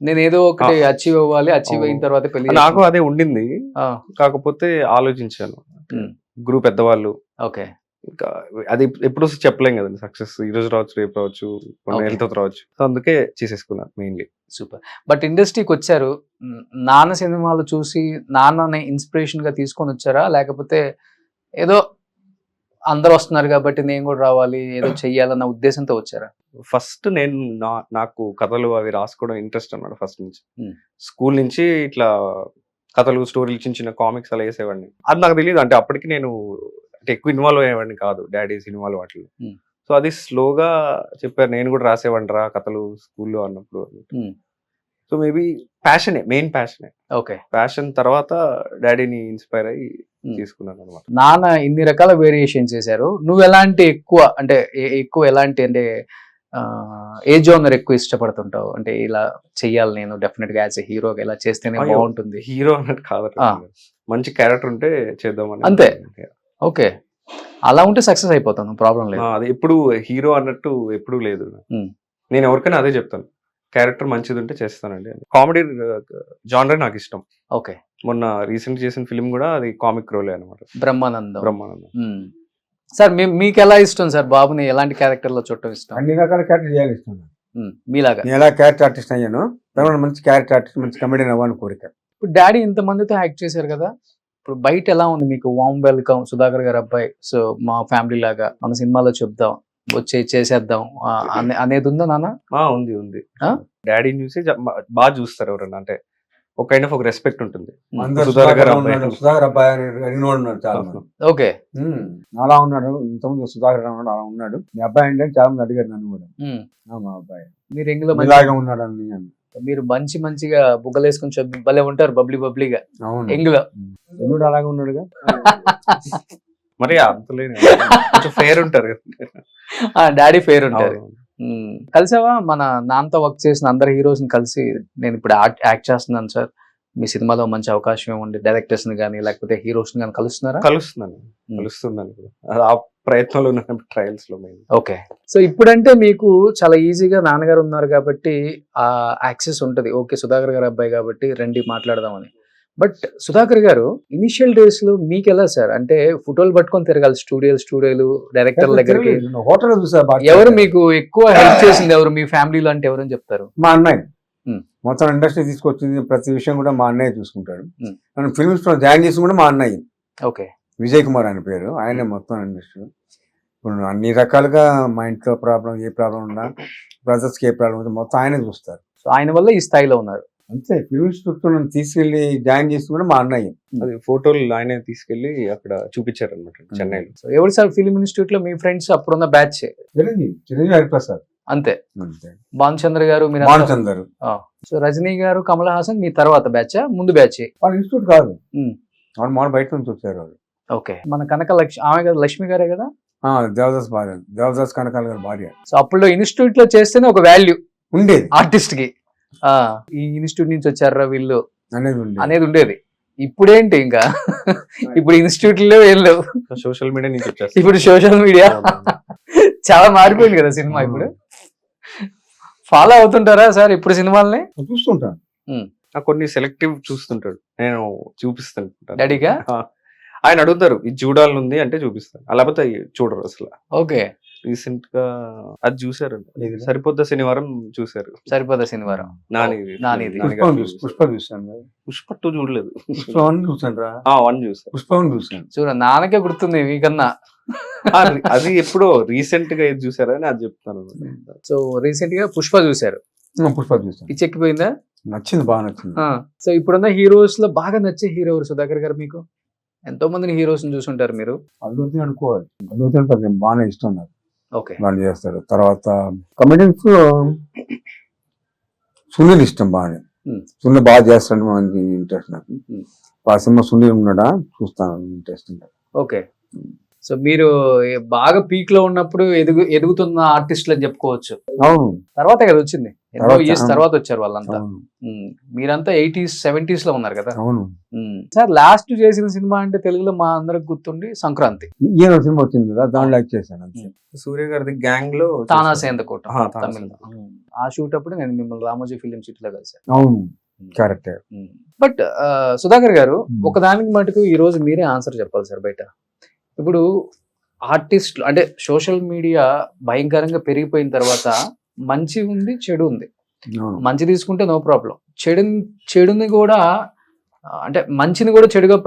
నేను ఏదో ఒకటి అచీవ్ అవ్వాలి, అచీవ్ అయిన తర్వాత పెళ్లి నాకు అదే ఉండింది, కాకపోతే ఆలోచించాను. గురువు పెద్దవాళ్ళు, ఓకే. ఇంకా అది ఎప్పుడు చెప్పలేం కదండి. సక్సెస్ ఈ రోజు రావచ్చు, రేపు రావచ్చు, కొన్ని Okay. ఏళ్ళతో రావచ్చు. సో అందుకే చేసేసుకున్నాను మెయిన్లీ. సూపర్. బట్ ఇండస్ట్రీకి వచ్చారు, నాన్న సినిమాలు చూసి నాన్నని ఇన్స్పిరేషన్ గా తీసుకొని వచ్చారా, లేకపోతే ఏదో అందరు వస్తున్నారు కాబట్టి నేను కూడా రావాలి ఏదో చెయ్యాలన్న ఉద్దేశంతో వచ్చారా? ఫస్ట్ నేను నాకు కథలు అవి రాసుకోవడం ఇంట్రెస్ట్ అన్నమాట ఫస్ట్ నుంచి. Hmm. స్కూల్ నుంచి ఇట్లా కథలు, స్టోరీలు, చిన్న చిన్న కామిక్స్ అలా వేసేవాడిని. అది నాకు తెలియదు, అంటే అప్పటికి నేను అంటే ఎక్కువ ఇన్వాల్వ్ అయ్యేవాడిని కాదు డాడీ సినిమాలు వాటిలో. Hmm. సో అది స్లోగా చెప్పారు, నేను కూడా రాసేవాడిని రా కథలు స్కూల్లో అన్నప్పుడు. సో మేబీ ప్యాషనే, మెయిన్ ప్యాషనే. ఓకే. ప్యాషన్ తర్వాత డాడీని ఇన్స్పైర్ అయ్యి తీసుకున్నాను అనమాట. నాన్న ఇన్ని రకాల వేరియేషన్ చేశారు, నువ్వు ఎలాంటి ఎక్కువ అంటే ఎక్కువ ఎలాంటి అంటే ఏ జోనర్ ఎక్కువ ఇష్టపడుతుంటావు? అంటే ఇలా చెయ్యాలి నేను డెఫినెట్ గా యాజ్ ఎ హీరోగా ఇలా చేస్తేనే అయ్యో, బాగుంటుంది. హీరో అన్నట్టు కాదు, మంచి క్యారెక్టర్ ఉంటే చేద్దామని. అంతే. ఓకే. అలా ఉంటే సక్సెస్ అయిపోతాను, ప్రాబ్లం లేదు. అది ఎప్పుడు హీరో అన్నట్టు ఎప్పుడు లేదు. నేను ఎవరికైనా అదే చెప్తాను, క్యారెక్టర్ మంచిది ఉంటే చేస్తానండి. కామెడీ జానర్ నాకు ఇష్టం. ఓకే. మొన్న రీసెంట్ చేసిన ఫిల్మ్ కూడా అది కామిక్ రోలే అనమాట, బ్రహ్మానందం. బ్రహ్మానందం. సార్ మీకు ఎలా ఇష్టం సార్ బాబుని ఎలాంటి క్యారెక్టర్ లో చూడటం ఇష్టం? అన్ని రకాల క్యారెక్టర్ చేయాలి ఇష్టం. మీలాగా నేను ఎలా క్యారెక్టర్ ఆర్టిస్ట్ అయ్యాను, మంచి క్యారెక్టర్ ఆర్టిస్ట్, మంచి కమెడియన్ అవ్వాలని కోరిక. ఇప్పుడు డాడీ ఇంత మందితో యాక్ట్ చేశారు కదా, ఇప్పుడు బయట ఎలా ఉంది మీకు? వామ్ వెల్కమ్ సుధాకర్ గారు అబ్బాయి, సో మా ఫ్యామిలీ లాగా మన సినిమాలో చెప్దాం, వచ్చి చేసేద్దాం అనేది ఉందా నాన్న? ఉంది ఉంది. డాడీని చూసి బాగా చూస్తారు ఎవరన్నా, అంటే ఒక కైండ్ ఆఫ్ ఒక రెస్పెక్ట్ ఉంటుంది. అందరూ సుధాకర్ గారు సుధాకర్ అబ్బాయి అడిగినోడు ఉన్నాడు చాలా మంది. ఓకే. అలా ఉన్నాడు, ఇంతకుముందు సుధాకర్ ఉన్నాడు, అలా ఉన్నాడు. మీ అబ్బాయి అంటే చాలా మంది అడిగారు నన్ను కూడా. మా అబ్బాయి మీరు ఎంగిలో ఇలాగే ఉన్నాడు అని. మీరు మంచిగా బుగ్గలేసుకుని భలే ఉంటారు, బబ్లీగా. అవును, ఎంగిలో ఎన్నుడు అలాగే ఉన్నాడుగా. మరి అంతలేని కొంచెం ఫేర్ ఉంటారు. డాడీ ఫేర్ ఉంటారు. కలిసావా మన నాన్నతో వర్క్ చేసిన అందరు హీరోస్ ని కలిసి, నేను ఇప్పుడు యాక్ట్ చేస్తున్నాను సార్, మీ సినిమాలో మంచి అవకాశం ఉండి డైరెక్టర్స్ ని కానీ లేకపోతే హీరోస్ ని కానీ కలుస్తున్నారా? కలుస్తున్నాను ఆ ప్రయత్నంలో ట్రయల్స్ లో. ఓకే. సో ఇప్పుడంటే మీకు చాలా ఈజీగా నాన్నగారు ఉన్నారు కాబట్టి ఆ యాక్సెస్ ఉంటది, ఓకే సుధాకర్ గారు అబ్బాయి కాబట్టి రండి మాట్లాడదామని. బట్ సుధాకర్ గారు ఇనిషియల్ డేస్ లో మీకు ఎలా సార్, అంటే ఫోటోలు పట్టుకొని తిరగాలి స్టూడియోలు డైరెక్టర్ దగ్గరికి. హోటల్ చూసా. ఎవరు మీకు ఎక్కువ హెల్ప్ చేసింది ఎవరు మీ ఫ్యామిలీలో అంటే ఎవరని చెప్తారు? మా అన్నయ్య మొత్తం ఇండస్ట్రీ తీసుకొచ్చింది, ప్రతి విషయం కూడా మా అన్నయ్య చూసుకుంటాడు. నన్ను ఫిల్మ్స్ లో జాయిన్ చేసి కూడా మా అన్నయ్య. ఓకే. విజయ్ కుమార్ ఆయన పేరు, ఆయనే మొత్తం ఇండస్ట్రీ. ఇప్పుడు అన్ని రకాలుగా మా ఇంట్లో ప్రాబ్లం, ఏ ప్రాబ్లం ఉన్నా, బ్రదర్స్కి ఏ ప్రాబ్లం ఉందో మొత్తం ఆయనే చూస్తారు. సో ఆయన వల్ల ఈ స్థాయిలో ఉన్నారు. అంతే. ఫిల్మ్ ఇన్స్టిట్యూట్ నన్ను తీసుకెళ్లి జాయిన్ చేసి కూడా మా అన్నయ్య. అది ఫోటోలు ఆయనే తీసుకెళ్లి అక్కడ చూపించారు అనమాట చెన్నైలో. సో ఎవరు సార్ ఫిల్మ్ ఇన్స్టిట్యూట్ లో మీ ఫ్రెండ్స్ అప్పుడున్న బ్యాచ్? చిరంజీవి హరిప్రసాద్ అంతే. అంతే. భానుచంద్ర గారు, మీరు భానుచందర్. సో రజనీ గారు, కమల్ హాసన్ మీ తర్వాత బ్యాచ్, ముందు బ్యాచ్? వాళ్ళ ఇన్స్టిట్యూట్ కాదు, వాళ్ళు బయట నుంచి వచ్చారు వాళ్ళు. ఓకే. మన కనక ఆమె కదా, లక్ష్మి గారే కదా? దేవదాస్ భార్య, దేవదాస్ కనకాల గారి భార్య. సో అప్పుడు ఇన్స్టిట్యూట్ లో చేస్తేనే ఒక వాల్యూ ఉండేది ఆర్టిస్ట్ కి. ఈ ఇన్స్టిట్యూట్ నుంచి వచ్చారా వీళ్ళు అనేది ఉండేది. ఇప్పుడేంటి ఇంకా ఇప్పుడు ఇన్స్టిట్యూట్ లో ఏం లేవు, సోషల్ మీడియా నుంచి వచ్చేస్తారు. ఇప్పుడు సోషల్ మీడియా చాలా మారిపోయింది కదా సినిమా. ఇప్పుడు ఫాలో అవుతుంటారా సార్ ఇప్పుడు సినిమాలని? చూస్తుంటాను. నాకు కొన్ని సెలెక్టివ్ చూస్తుంటాడు, నేను చూపిస్తాను. డాడీగా ఆయన అడుగుతారు ఇది చూడాలనుంది అంటే చూపిస్తాను, లేకపోతే అవి చూడరు అసలు. ఓకే. రీసెంట్ గా అది చూసారు, ఏది? సరిపోద్ద శనివారం చూసారు. సరిపోదా శనివారం. నానిది. నానిది. పుష్ప చూసాను. పుష్ప 2 చూడలేదు. పుష్ప 1 చూసాను రా. 1 చూసారు. పుష్ప 1 చూసాను. చూడ నాన్నకే గుర్తుంది మీకన్నా. అది ఎప్పుడో రీసెంట్ గా ఏది చూసారని అది చెప్తాను. సో రీసెంట్ గా పుష్ప చూసారు, పుష్ప చూసాను. పిచ్చెక్కిపోయిందా? నచ్చింది, బాగా నచ్చింది. సో ఇప్పుడున్న హీరోస్ లో బాగా నచ్చే హీరో ఎవరు సుధాకర్ గారు మీకు? ఎంతో మందిని హీరోస్ చూసుంటారు మీరు. అల్లు అర్జున్ అనుకోవాలి. అల్లు అర్జున్ పెద్ద బాగానే ఇష్టం నాకు, ఓకే. బాగా చేస్తాడు. తర్వాత కమెడియన్స్ సునీల్ ఇష్టం బాగానే. సునీల్ బాగా చేస్తాడు, మనకి ఇంట్రెస్ట్ నాకు. ఆ సినిమా సునీల్ ఉన్నాడా చూస్తాను, ఇంట్రెస్ట్. ఓకే. సో మీరు బాగా పీక్ లో ఉన్నప్పుడు ఎదుగుతున్న ఆర్టిస్టులు అని చెప్పుకోవచ్చు. అవును, తర్వాత కదా వచ్చింది, ఎన్నో తర్వాత, ఇయర్స్ తర్వాత వచ్చారు వాళ్ళంతా. అవును, మీరంతా 80s 70s లో ఉన్నారు కదా. అవును. సార్ లాస్ట్ చేసిన సినిమా అంటే తెలుగులో మా అందరికి గుర్తుండి సంక్రాంతి. ఈయన సినిమా వచ్చింది కదా, దాంట్లో యాక్ట్ చేశాను అంతే. సూర్య గారిది గ్యాంగ్ లో తానాసేందకోట తానాసేందకోట. తమిళ. ఆ షూట్ అప్పుడు నేను మిమ్మల్ని రామోజీ ఫిలిం సిటీలో కలిసాను. అవును, క్యారెక్టర్. బట్ సుధాకర్ గారు, ఒకదానికి మటుకు ఈ రోజు మీరే ఆన్సర్ చెప్పాలి సార్. బయట ఇప్పుడు ఆర్టిస్టులు అంటే సోషల్ మీడియా భయంకరంగా పెరిగిపోయిన తర్వాత మంచి ఉంది, చెడు ఉంది. మంచి తీసుకుంటే నో ప్రాబ్లం, చెడుని కూడా అంటే మంచిని కూడా చెడుగా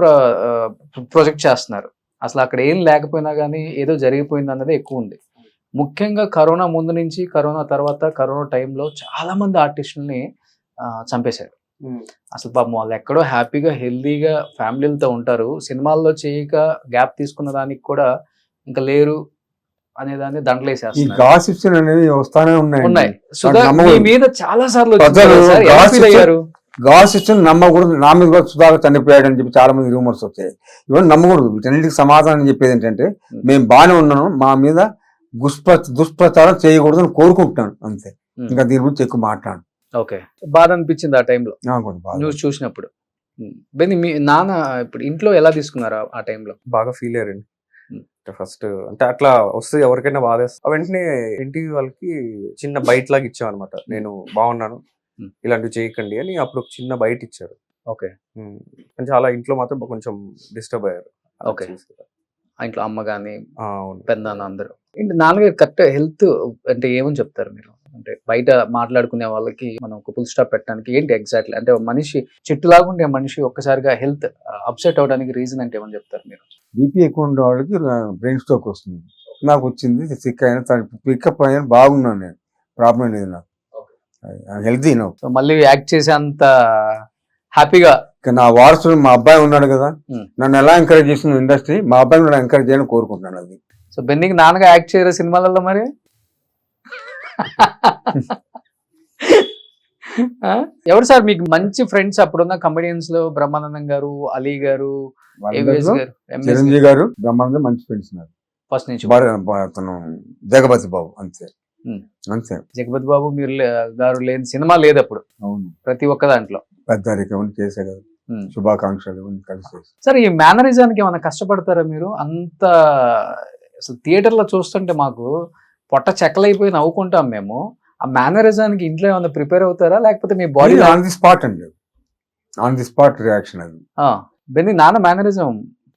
ప్రొజెక్ట్ చేస్తున్నారు. అసలు అక్కడ ఏం లేకపోయినా కానీ ఏదో జరిగిపోయింది అన్నది ఎక్కువ ఉంది. ముఖ్యంగా కరోనా ముందు నుంచి, కరోనా తర్వాత, కరోనా టైంలో చాలా మంది ఆర్టిస్టులని చంపేశారు. అసలు పాపం వాళ్ళు ఎక్కడో హ్యాపీగా హెల్దీగా ఫ్యామిలీలతో ఉంటారు, సినిమాల్లో చేయక గ్యాప్ తీసుకున్న దానికి కూడా ఇంకా లేరు అనేదాన్ని దండలేసేస్తున్నారు. గాసిప్స్ అనేవి వస్తానే ఉన్నాయి. సుధా మీ మీద చాలా సార్లు గాసిప్స్ నమ్మకూడదు. నా మీద కూడా సుధాకర్ చనిపోయాడు అని చెప్పి చాలా మంది రూమర్స్ వచ్చాయి. ఇవన్నీ నమ్మకూడదు. వీటన్నిటికి సమాధానం చెప్పేది ఏంటంటే, మేము బాగానే ఉన్నాను, మా మీద దుష్ప్రచారం చేయకూడదు అని కోరుకుంటున్నాను అంతే. ఇంకా దీని గురించి ఎక్కువ మాట్లాడు. ఓకే. బాధ అనిపించింది ఆ టైంలో నాకు న్యూస్ చూసినప్పుడు. మీ నాన్న ఇప్పుడు ఇంట్లో ఎలా తీసుకున్నారు ఆ టైంలో? బాగా ఫీల్ అయ్యారండి. ఫస్ట్ అంటే అట్లా వస్తే ఎవరికైనా బాధేస్తుంది. వెంటనే ఇంటి వాళ్ళకి చిన్న బయట లాగా ఇచ్చాం అనమాట. నేను బాగున్నాను, ఇలాంటివి చేయకండి అని అప్పుడు ఒక చిన్న బయట ఇచ్చారు. ఓకే. చాలా ఇంట్లో మాత్రం కొంచెం డిస్టర్బ్ అయ్యారు. ఓకే. ఇంట్లో అమ్మ కానీ పెద్దనాన్న అందరూ. నాన్నగారు కరెక్ట్ హెల్త్ అంటే ఏమని చెప్తారు మీరు? అంటే బయట మాట్లాడుకునే వాళ్ళకి మనం ఒక ఫుల్ స్టాప్ పెట్టడానికి ఏంటి ఎగ్జాక్ట్లీ? అంటే మనిషి చెట్టులాగా ఉండే మనిషి ఒక్కసారిగా హెల్త్ అప్సెట్ అవడానికి రీజన్ అంటే ఏమని చెప్తారు మీరు? బీపీ ఎక్కువ ఉండే వాళ్ళకి బ్రెయిన్ స్ట్రోక్ వస్తుంది. నాకు వచ్చింది, సిక్ అయినా పికప్ అయినా బాగున్నాను, నేను ప్రాబ్లం లేదు, నాకు హెల్తీ. సో మళ్ళీ యాక్ట్ చేసే అంత హ్యాపీగా నా వారసుడు మా అబ్బాయి ఉన్నాడు కదా, నన్ను ఎలా ఎంకరేజ్ చేసిన ఇండస్ట్రీ, మా అబ్బాయిని కూడా ఎంకరేజ్ చేయాలని కోరుకుంటున్నాను. అది సో బెన్నీకి నాన్నగా యాక్ట్ చేయరు సినిమాలలో మరి? ఎవరు సార్ మీకు మంచి ఫ్రెండ్స్ అప్పుడున్న కమెడియన్స్ లో? బ్రహ్మానందం గారు, అలీ గారు, చిరంజీవి గారు, బ్రహ్మానందం మంచి ఫ్రెండ్స్ ఉన్నారు ఫస్ట్ నుంచి. అతను జగపతి బాబు అంతే. జగపతి బాబు మీరు గారు లేని సినిమా లేదు అప్పుడు. అవును, ప్రతి ఒక్క దాంట్లో పెద్దరికం చేసే కదా, శుభాకాంక్షలు కలిసి. సార్ ఈ మేనరిజానికి ఏమైనా కష్టపడతారా మీరు? అంత అసలు థియేటర్ లో చూస్తుంటే మాకు పొట్ట చెక్కలైపోయి నవ్వుకుంటాం మేము. ఆ మేనరిజానికి ఇంట్లో ఏమైనా ప్రిపేర్ అవుతారా, లేకపోతే మీ బాడీ ఆన్ ది స్పాట్ అండి, ఆన్ ది స్పాట్ రియాక్షన్ అది. బెన్నీ నాన్న మేనరిజం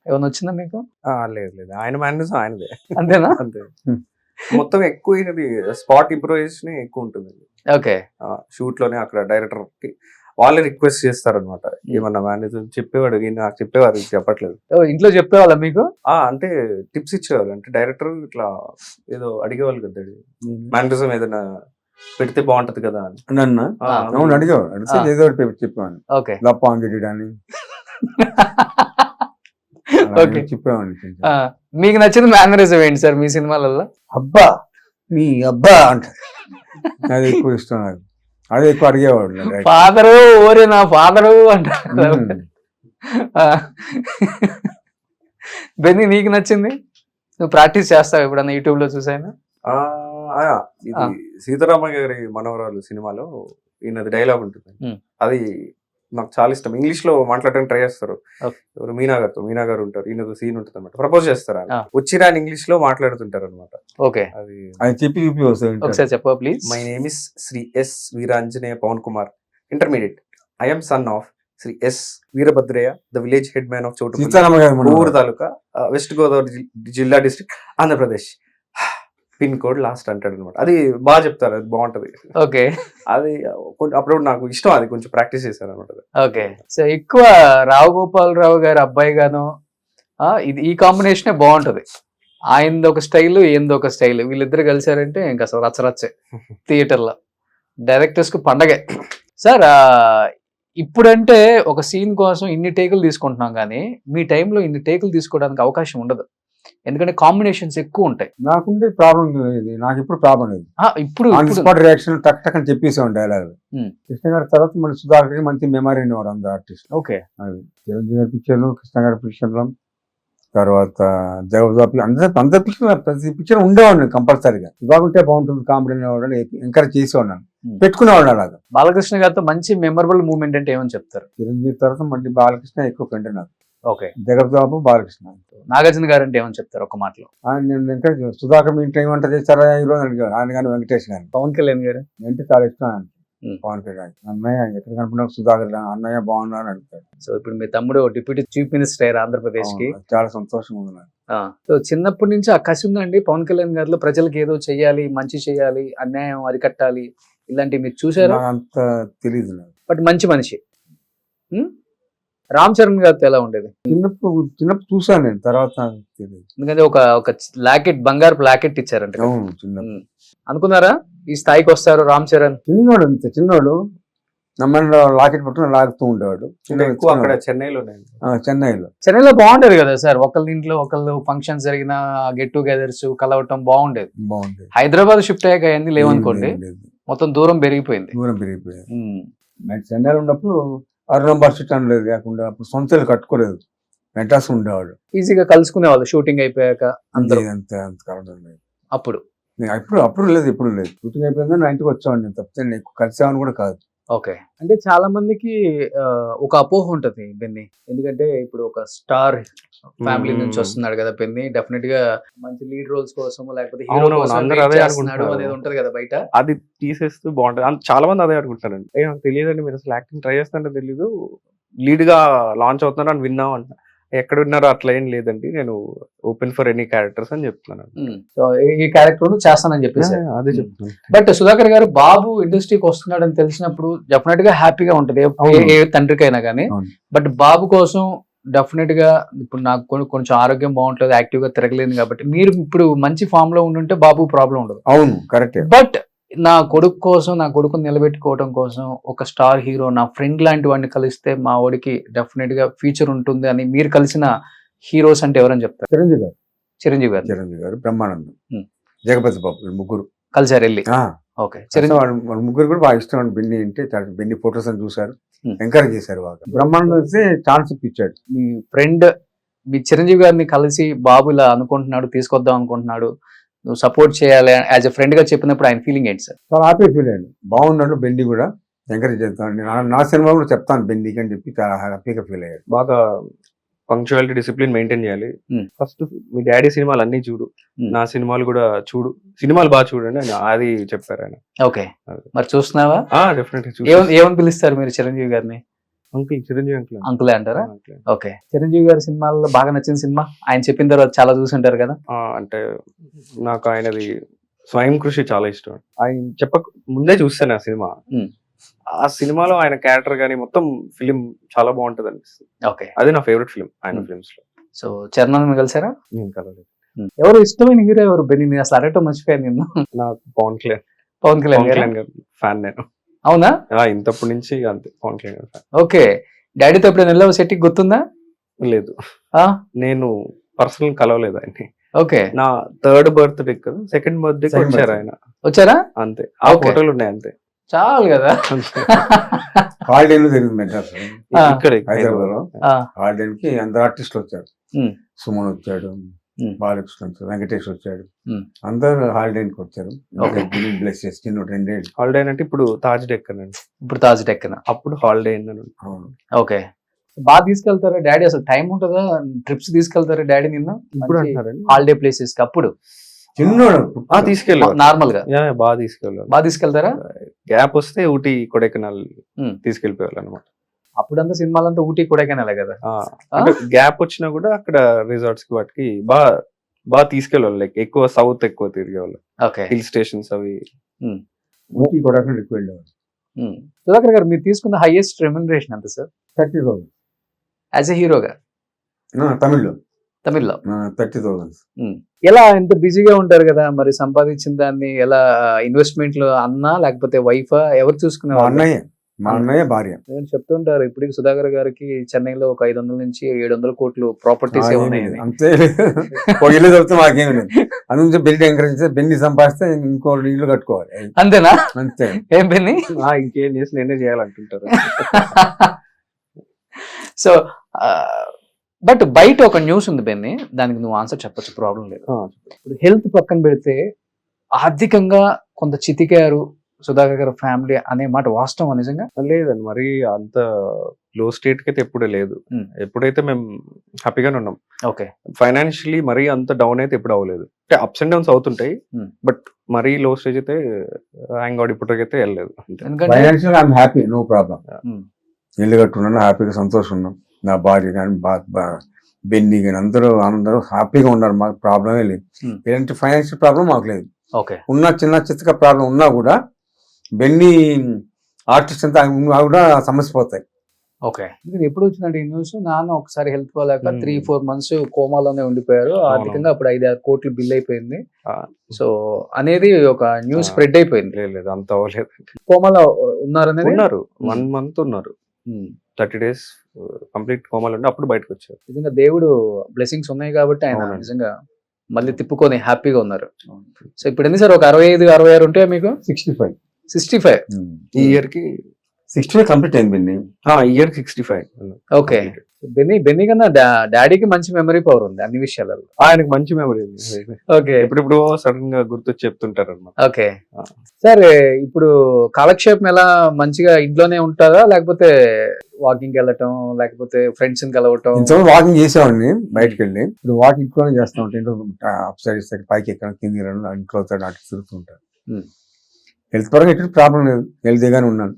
ఏమైనా వచ్చిందా మీకు? లేదు లేదు, ఆయన మేనరిజం ఆయనదే. అంతేనా? అంతే. మొత్తం ఎక్కువ స్పాట్ ఇంప్రూవైజేషన్ ఎక్కువ ఉంటుంది. ఓకే. షూట్ లోనే అక్కడ డైరెక్టర్ కి వాళ్ళే రిక్వెస్ట్ చేస్తారనమాట. ఏమన్నా మేనేజర్ చెప్పేవాడు, నాకు చెప్పేవారు, చెప్పట్లేదు. ఇంట్లో చెప్పేవాళ్ళ మీకు? అంటే టిప్స్ ఇచ్చేవాళ్ళు. అంటే డైరెక్టర్ ఇట్లా ఏదో అడిగేవాళ్ళు కదా, మేనరిజం ఏదైనా పెడితే బాగుంటది కదా అని. నన్ను అవును అడిగేవాడు, ఏదో చెప్పాను. ఓకే. లప్పాంగిడి అని చెప్పేవాడిని. మీకు నచ్చిన మేనరిజం ఏంటి సార్ మీ సినిమాలలో? అబ్బా మీ అబ్బా అంట, అది ఎక్కువ ఇష్టం నాకు. అదే ఎక్కువ అడిగేవాడు. ఫాదరు ఓరే నా ఫాదరు అంటారు. బెన్నీ నీకు నచ్చింది? నువ్వు ప్రాక్టీస్ చేస్తావు ఎప్పుడన్నా యూట్యూబ్ లో చూసాను? ఇది సీతారామ గారి మనవరాలు సినిమాలో ఈయనది డైలాగ్ ఉంటుంది, అది నాకు చాలా ఇష్టం. ఇంగ్లీష్ లో మాట్లాడడానికి ట్రై చేస్తారు. ఎవరు మీనా గారు ఉంటారు, ఈయనతో సీన్ ఉంటుంది అనమాట. ప్రపోజ్ చేస్తారు, వచ్చిరా ఇంగ్లీష్ లో మాట్లాడుతుంటారు అనమాట. ఓకే. అది చెప్పి ఒకసారి చెప్ప please. My name is Shri S Veeranjaneya Pavan Kumar, intermediate. I'm son of Shri S Veerabhadraiah, the village headman of చోటు సీతారామ గారు మన ఊరు తాలూకా, వెస్ట్ గోదావరి జిల్లా district, Andhra Pradesh. Pin code last అంటాడు అనమాట. అది బాగా చెప్తారు, అది బాగుంటది. ఓకే అది అప్పుడు నాకు ఇష్టం, అది కొంచెం ప్రాక్టీస్ చేశాను అనమాట. ఓకే. సో ఎక్కువ రావు గోపాలరావు గారి అబ్బాయి గాను ఇది ఈ కాంబినేషనే బాగుంటది. ఆయనది ఒక స్టైల్, ఈయనది ఒక స్టైల్, వీళ్ళిద్దరు కలిసారంటే ఇంకా అసలు రచ్చరచ్చే థియేటర్లో. డైరెక్టర్స్ కు పండగే. సార్ ఇప్పుడంటే ఒక సీన్ కోసం ఇన్ని టేకులు తీసుకుంటున్నాం కానీ మీ టైంలో ఇన్ని టేకులు తీసుకోవడానికి అవకాశం ఉండదు, ఎందుకంటే కాంబినేషన్స్ ఎక్కువ ఉంటాయి. నాకుండే ప్రాబ్లం ఇది, నాకు ఇప్పుడు ప్రాబ్లం లేదు. ఇప్పుడు ఆన్ స్పాట్ రియాక్షన్ టక్ టక్ అని చెప్పేసాం డైలాగ్. కృష్ణ గారి తర్వాత మన సుధాకర్ మంచి మెమరీ ఉండేవారు అందరు ఆర్టిస్ట్. ఓకే. అది చిరంజీవి గారి పిక్చర్లు, కృష్ణ గారి పిక్చర్లు, తర్వాత జగదాపి అందరి పిక్చర్, ప్రతి పిక్చర్ ఉండేవాడు కంపల్సరీగా. బాగుంటే బాగుంటుంది కామెడీ అనేవాడు, ఎంకరేజ్ చేసేవాడు, పెట్టుకునేవాడు అలాగా. బాలకృష్ణ గారితో మంచి మెమరబుల్ మూమెంట్ అంటే ఏమని చెప్తారు? చిరంజీవి తర్వాత మళ్ళీ బాలకృష్ణ ఎక్కువ ఫ్రెండ్ నాకు. ఓకే. జగదాబు, బాలకృష్ణ. నాగార్జున గారు అంటే ఏమని చెప్తారు ఒక మాటలో? ఆయన నేను ఎంకరేజ్, సుధాకర్ మీ ఇంట్లో ఏమంట చేస్తారా ఈరోజు అడిగారు ఆయన, కానీ వెంకటేష్ గారు. పవన్ కళ్యాణ్ గారు అంటే చాలా ఇష్టం ఆయన. పవన్ కళ్యాణ్ అన్నయ్య ఎక్కడ కనుకున్నావు సుధాకర్ అన్నయ్య బాగున్నా అని అడుగుతాడు. సో ఇప్పుడు మీ తమ్ముడు డిప్యూటీ చీఫ్ మినిస్టర్ అయ్యారు ఆంధ్రప్రదేశ్ కి. చాలా సంతోషంగా ఉంది నాకు. సో చిన్నప్పటి నుంచి ఆ కసి ఉందండి పవన్ కళ్యాణ్ గారిలో, ప్రజలకు ఏదో చెయ్యాలి, మంచి చేయాలి, అన్యాయం అరికట్టాలి, ఇలాంటివి మీరు చూసారా? అంత తెలియదు నాకు. బట్ మంచి మనిషి. రామ్ చరణ్ గారితో ఎలా ఉండేది? చిన్నప్పుడు చూసాను నేను, తర్వాత తెలియదు. ఎందుకంటే ఒక లాకెట్, బంగారు లాకెట్ ఇచ్చారంట. చిన్నప్పుడు అనుకున్నారా ఈ స్థాయికి వస్తారు రామ్ చరణ్? చిన్నోడు, అంతే చిన్నోడు, నమ్మని లాకెట్ పట్టుకుని లాగుతూ ఉండేవాడు. ఎక్కువ అక్కడ చెన్నైలో బాగుండేది కదా సార్, ఒకళ్ళ ఇంట్లో ఒకళ్ళు ఫంక్షన్స్ జరిగిన గెట్ టుగెదర్స్ కలవటం బాగుండేది. హైదరాబాద్ షిఫ్ట్ అయ్యాక అవన్నీ లేవనుకోండి, మొత్తం దూరం పెరిగిపోయింది. చెన్నైలో ఉన్నప్పుడు అరుణంబర్ సిట్ అనలేదు కాకుండా, అప్పుడు సొంత ఇల్లు కట్టుకోలేదు, మెడ్రాస్ ఉండేవాడు. ఈజీగా కలుసుకునేవాళ్ళు షూటింగ్ అయిపోయాక అందరూ. అప్పుడు లేదు, ఇప్పుడు లేదు. షూటింగ్ అయిపోయిందా నా ఇంటికి వచ్చేవాడిని, నేను తప్పితే నీకు కలిసేవాడిని కూడా కాదు. ఓకే. అంటే చాలా మందికి ఒక అపోహ ఉంటది బెన్నీ, ఎందుకంటే ఇప్పుడు ఒక స్టార్ ఫ్యామిలీ నుంచి వస్తున్నాడు కదా బెన్నీ, డెఫినెట్ గా మంచి లీడ్ రోల్స్ కోసం లేకపోతే హీరో కోసం అనేది ఉంటది కదా బయట. అది తీసేస్తూ బాగుంటది, చాలా మంది అదే అనుకుంటారండి. నాకు తెలియదండి, మీరు అసలు యాక్టింగ్ ట్రై చేస్తారంటే తెలీదు, లీడ్ గా లాంచ్ అవుతున్నారు అని విన్నాం అంట. ఎక్కడ విన్నారో అట్లా ఏం లేదండి, నేను ఓపెన్ ఫర్ ఎనీ క్యారెక్టర్స్ అని చెప్తున్నాను. సో ఈ క్యారెక్టర్ చేస్తానని చెప్పేసి అదే చెప్తున్నాను. బట్ సుధాకర్ గారు బాబు ఇండస్ట్రీకి వస్తున్నాడు అని తెలిసినప్పుడు డెఫినెట్ గా హ్యాపీగా ఉంటది ఏ తండ్రికైనా కానీ. బట్ బాబు కోసం డెఫినెట్ గా ఇప్పుడు నాకు కొంచెం ఆరోగ్యం బాగుంటలేదు, యాక్టివ్ గా తిరగలేదు కాబట్టి మీరు ఇప్పుడు మంచి ఫామ్ లో ఉండుంటే బాబు ప్రాబ్లం ఉండదు. అవును, కరెక్ట్. బట్ నా కొడుకు కోసం, నా కొడుకుని నిలబెట్టుకోవడం కోసం ఒక స్టార్ హీరో, నా ఫ్రెండ్ లాంటి వాడిని కలిస్తే మా వాడికి డెఫినెట్ గా ఫ్యూచర్ ఉంటుంది అని మీరు కలిసిన హీరోస్ అంటే ఎవరని చెప్తారు? చిరంజీవి గారు, బ్రహ్మానందం, జగపతి బాబు, ముగ్గురు కలిసారు వెళ్ళి. ఓకే. చిరంజీవి ముగ్గురు కూడా బాగా ఇష్టం అండి. బెన్నీ అంటే బెన్నీ ఫోటోస్ అని చూసారు, ఎంకరేజ్ చేశారు బాగా. బ్రహ్మానందం అయితే ఛాన్స్ ఇప్పించాడు. మీ ఫ్రెండ్ మీ చిరంజీవి గారిని కలిసి బాబు ఇలా అనుకుంటున్నాడు, తీసుకొద్దాం అనుకుంటున్నాడు, నువ్వు సపోర్ట్ చేయాలి యాజ్ ఎ ఫ్రెండ్ గా చెప్పినప్పుడు ఆయన ఫీలింగ్ ఏంటి సార్? చాలా హ్యాపీ ఫీల్ అయ్యాడు, బాగున్నాడు. బెన్నీ కూడా ఎంకరేజ్ చేస్తాను, నా సినిమా కూడా చెప్తాను బెన్నీకి అని చెప్పి చాలా హ్యాపీగా ఫీల్ అయ్యాడు. బాగా పంక్చువాలిటీ, డిసిప్లిన్ మెయింటైన్ చేయాలి. ఫస్ట్ మీ డాడీ సినిమాలు అన్ని చూడు, నా సినిమాలు కూడా చూడు, సినిమాలు బాగా చూడండి అని అది చెప్పారు ఆయన. ఓకే. మరి చూస్తున్నావా? డెఫినెట్లీ. ఏమని పిలుస్తారు మీరు చిరంజీవి గారిని? అంకుల్, చిరంజీవి అంకులే అంటారా? ఓకే. చిరంజీవి గారి సినిమాల్లో బాగా నచ్చిన సినిమా, ఆయన చెప్పిన తర్వాత చాలా చూసుంటారు కదా. అంటే నాకు ఆయనది స్వయం కృషి చాలా ఇష్టం. ఆయన చెప్పక ముందే చూస్తాను ఆ సినిమా. ఆ సినిమాలో ఆయన క్యారెక్టర్ గానీ మొత్తం ఫిలిం చాలా బాగుంటది అనిపిస్తుంది. ఓకే. అది నా ఫేవరెట్ ఫిలిం ఆయన ఫిలిమ్స్ లో. సో చరణ్ కలిసారా? నేను కలవలేదు. ఎవరు ఇష్టమైన హీరో ఎవరు బెన్నీ? అసలు అడగటం మర్చిపోయాను నేను. నాకు పవన్ కళ్యాణ్ గారు ఫ్యాన్ నేను. అవునా? ఇంతప్పటి నుంచి అంతే, పవన్ కళ్యాణ్ గారు ఫ్యాన్. ఓకే. డాడీతో ఎప్పుడైనా వెళ్ళావు సెట్టింగ్, గుర్తుందా? లేదు, నేను పర్సనల్ కలవలేదు ఆయన్ని. ఓకే. నా 3rd బర్త్డే కదా, 2nd బర్త్డే వచ్చారు ఆయన. వచ్చారా? అంతే, ఆ ఫోటోలు ఉన్నాయి అంతే, చాలు కదా. హాలిడేలో జరిగింది మెడ్రాస్, ఇక్కడ హైదరాబాద్ లో. హాలిడేకి అందరు ఆర్టిస్టులు వచ్చారు, సుమన్ వచ్చాడు, బాలకృష్ణ వచ్చాడు, వెంకటేష్ వచ్చాడు, అందరు హాలిడేకి వచ్చారు. బ్లెస్ చేసి 2 ఏళ్ళు హాలిడే అంటే ఇప్పుడు తాజ్ డెక్కన్ అండి. ఇప్పుడు తాజ్ డెక్కన్, అప్పుడు హాలిడే. ఓకే. బాగా తీసుకెళ్తారా డాడీ? అసలు టైం ఉంటుందా? ట్రిప్స్ తీసుకెళ్తారా డాడీ నిన్న ఇప్పుడు అంటారండి హాలిడే ప్లేసెస్ కి? అప్పుడు చిన్నోడు తీసుకెళ్ళారు నార్మల్ గా బాగా తీసుకెళ్ళారు. బాగా తీసుకెళ్తారా? గ్యాప్ వస్తే ఊటీ కొడైకెనాల్ Hmm. తీసుకెళ్ళిపోయారు అనమాట. అప్పుడంతా సినిమాలంతా ఊటీ కొడైకెనాలే కదా. అంటే గ్యాప్ వచ్చినా కూడా అక్కడ రిసార్ట్స్ కి వాటికి బాగా తీసుకెళ్ళాలి. లైక్ ఎక్కువ సౌత్ ఎక్కువ తిరిగేవాళ్ళు, ఓకే. హిల్ స్టేషన్స్ అవి. ఊటీ కూడా ఎక్కువ వెళ్ళేవాడు. సుధాకర్ గారు మీరు తీసుకున్న హైయెస్ట్ రెమ్యునరేషన్ ఎంత సార్ 30,000 యాజ్ ఎ హీరోగా తమిళ్లో తమిళ్లో? 30,000. ఎలా ఎంత బిజీగా ఉంటారు కదా, మరి సంపాదించిన దాన్ని ఎలా ఇన్వెస్ట్మెంట్లు అన్నా లేకపోతే వైఫా ఎవరు మా చూసుకునేవాళ్ళు? అన్నయ్య భార్య. నేను చెప్తుంటారు ఇప్పటికి సుధాకర్ గారికి చెన్నైలో ఒక 500 నుంచి 700 కోట్లు ప్రాపర్టీస్ ఉన్నాయని. అంతే ఒక ఇల్లు దొరికితే మాకేమి లేదు. అందుకే బెల్లి ఎంకరేజ్ చేస్తే బెన్ని సంపాదిస్తే ఇంకో ఇల్లు కట్టుకోవాలి అంతేనా? అంతే. ఏం పెన్ని? ఇంకేం చేసి నేనే చేయాలంటుంటారు. సో బట్ బయట ఒక న్యూస్ ఉంది బెన్ని, దానికి నువ్వు ఆన్సర్ చెప్పొచ్చు, ప్రాబ్లం లేదు. ఇప్పుడు హెల్త్ పక్కన పెడితే ఆర్థికంగా కొంత చితికారు సుధాకర్ గారు ఫ్యామిలీ అనే మాట వాస్తవం నిజంగా? లేదండి, మరి అంత లో స్టేట్ కి అయితే ఎప్పుడే లేదు. ఎప్పుడైతే మేము హ్యాపీగానే ఉన్నాం. ఓకే. ఫైనాన్షియలీ మరీ అంత డౌన్ అయితే ఎప్పుడు అవ్వలేదు. అంటే అప్స్ అండ్ డౌన్స్ అవుతుంటాయి, బట్ మరీ లో స్టేజ్ అయితే హ్యాంగ్ అవుట్ ఇప్పటికైతే వెళ్ళలేదు. ఎందుకంటే financial I'm happy, no problem. ఇల్లు కట్టుకున్నాను, హ్యాపీగా సంతోషం ఉన్నాం. నా భార్య కానీ బెన్ని కానీ అందరూ హ్యాపీగా ఉన్నారు. మాకు ప్రాబ్లమే లేదు. ఎలాంటి ఫైనాన్షియల్ ప్రాబ్లం మాకు లేదు. ఓకే. ఉన్న చిన్న చిత్తక ప్రాబ్లం ఉన్నా కూడా బెన్ని ఆర్టిస్ట్ అంతా కూడా సమస్య పోతాయి. ఓకే. ఎప్పుడు వచ్చిందంటే ఈ న్యూస్, నాన్న ఒకసారి హెల్త్ బాగాలేక 3-4 months కోమాలోనే ఉండిపోయారు. ఆర్థికంగా అప్పుడు 5-6 కోట్లు బిల్ అయిపోయింది. సో అనేది ఒక న్యూస్ స్ప్రెడ్ అయిపోయింది. లేదు, అంత అవ్వలేదు. కోమాలో ఉన్నారనేది? ఉన్నారు, 1 month ఉన్నారు. 30 days కంప్లీట్ కోమాలో ఉండి అప్పుడు బయటకు వచ్చారు. నిజంగా దేవుడు బ్లెస్సింగ్స్ ఉన్నాయి కాబట్టి ఆయన నిజంగా మళ్ళీ తిప్పుకొని హ్యాపీగా ఉన్నారు. సో ఇప్పుడు ఎన్ని సార్, ఒక 65-66 ఉంటాయా మీకు? 65 ఈ ఇయర్ కి 65 కంప్లీట్ అయింది బెన్ని. ఇయర్ 65. ఓకే. బెన్నీ కన్నా డాడీకి మంచి మెమరీ పవర్ ఉంది అన్ని విషయాలలో. ఆయనకు మంచి మెమరీ ఉంది. ఓకే. ఇప్పుడు సడన్ గా గుర్తొచ్చి చెప్తుంటారు అనమాట. ఓకే. సరే, ఇప్పుడు కాలక్షేపం ఎలా మంచిగా ఇంట్లోనే ఉంటారా, లేకపోతే వాకింగ్ వెళ్ళటం, లేకపోతే ఫ్రెండ్స్ ని కలవటం? ఇంతవరకు వాకింగ్ చేసేవాడిని బయటకు వెళ్ళి. ఇప్పుడు వాకింగ్ ఇంట్లోనే చేస్తూ ఉంటాను. ఇంట్లో అప్ సైడ్ పైకి ఎక్కడ కింది ఇంట్లో అటు తిరుగుతూ ఉంటాను. హెల్త్ పరంగా ఎటువంటి ప్రాబ్లం లేదు, హెల్తీగానే ఉన్నాను.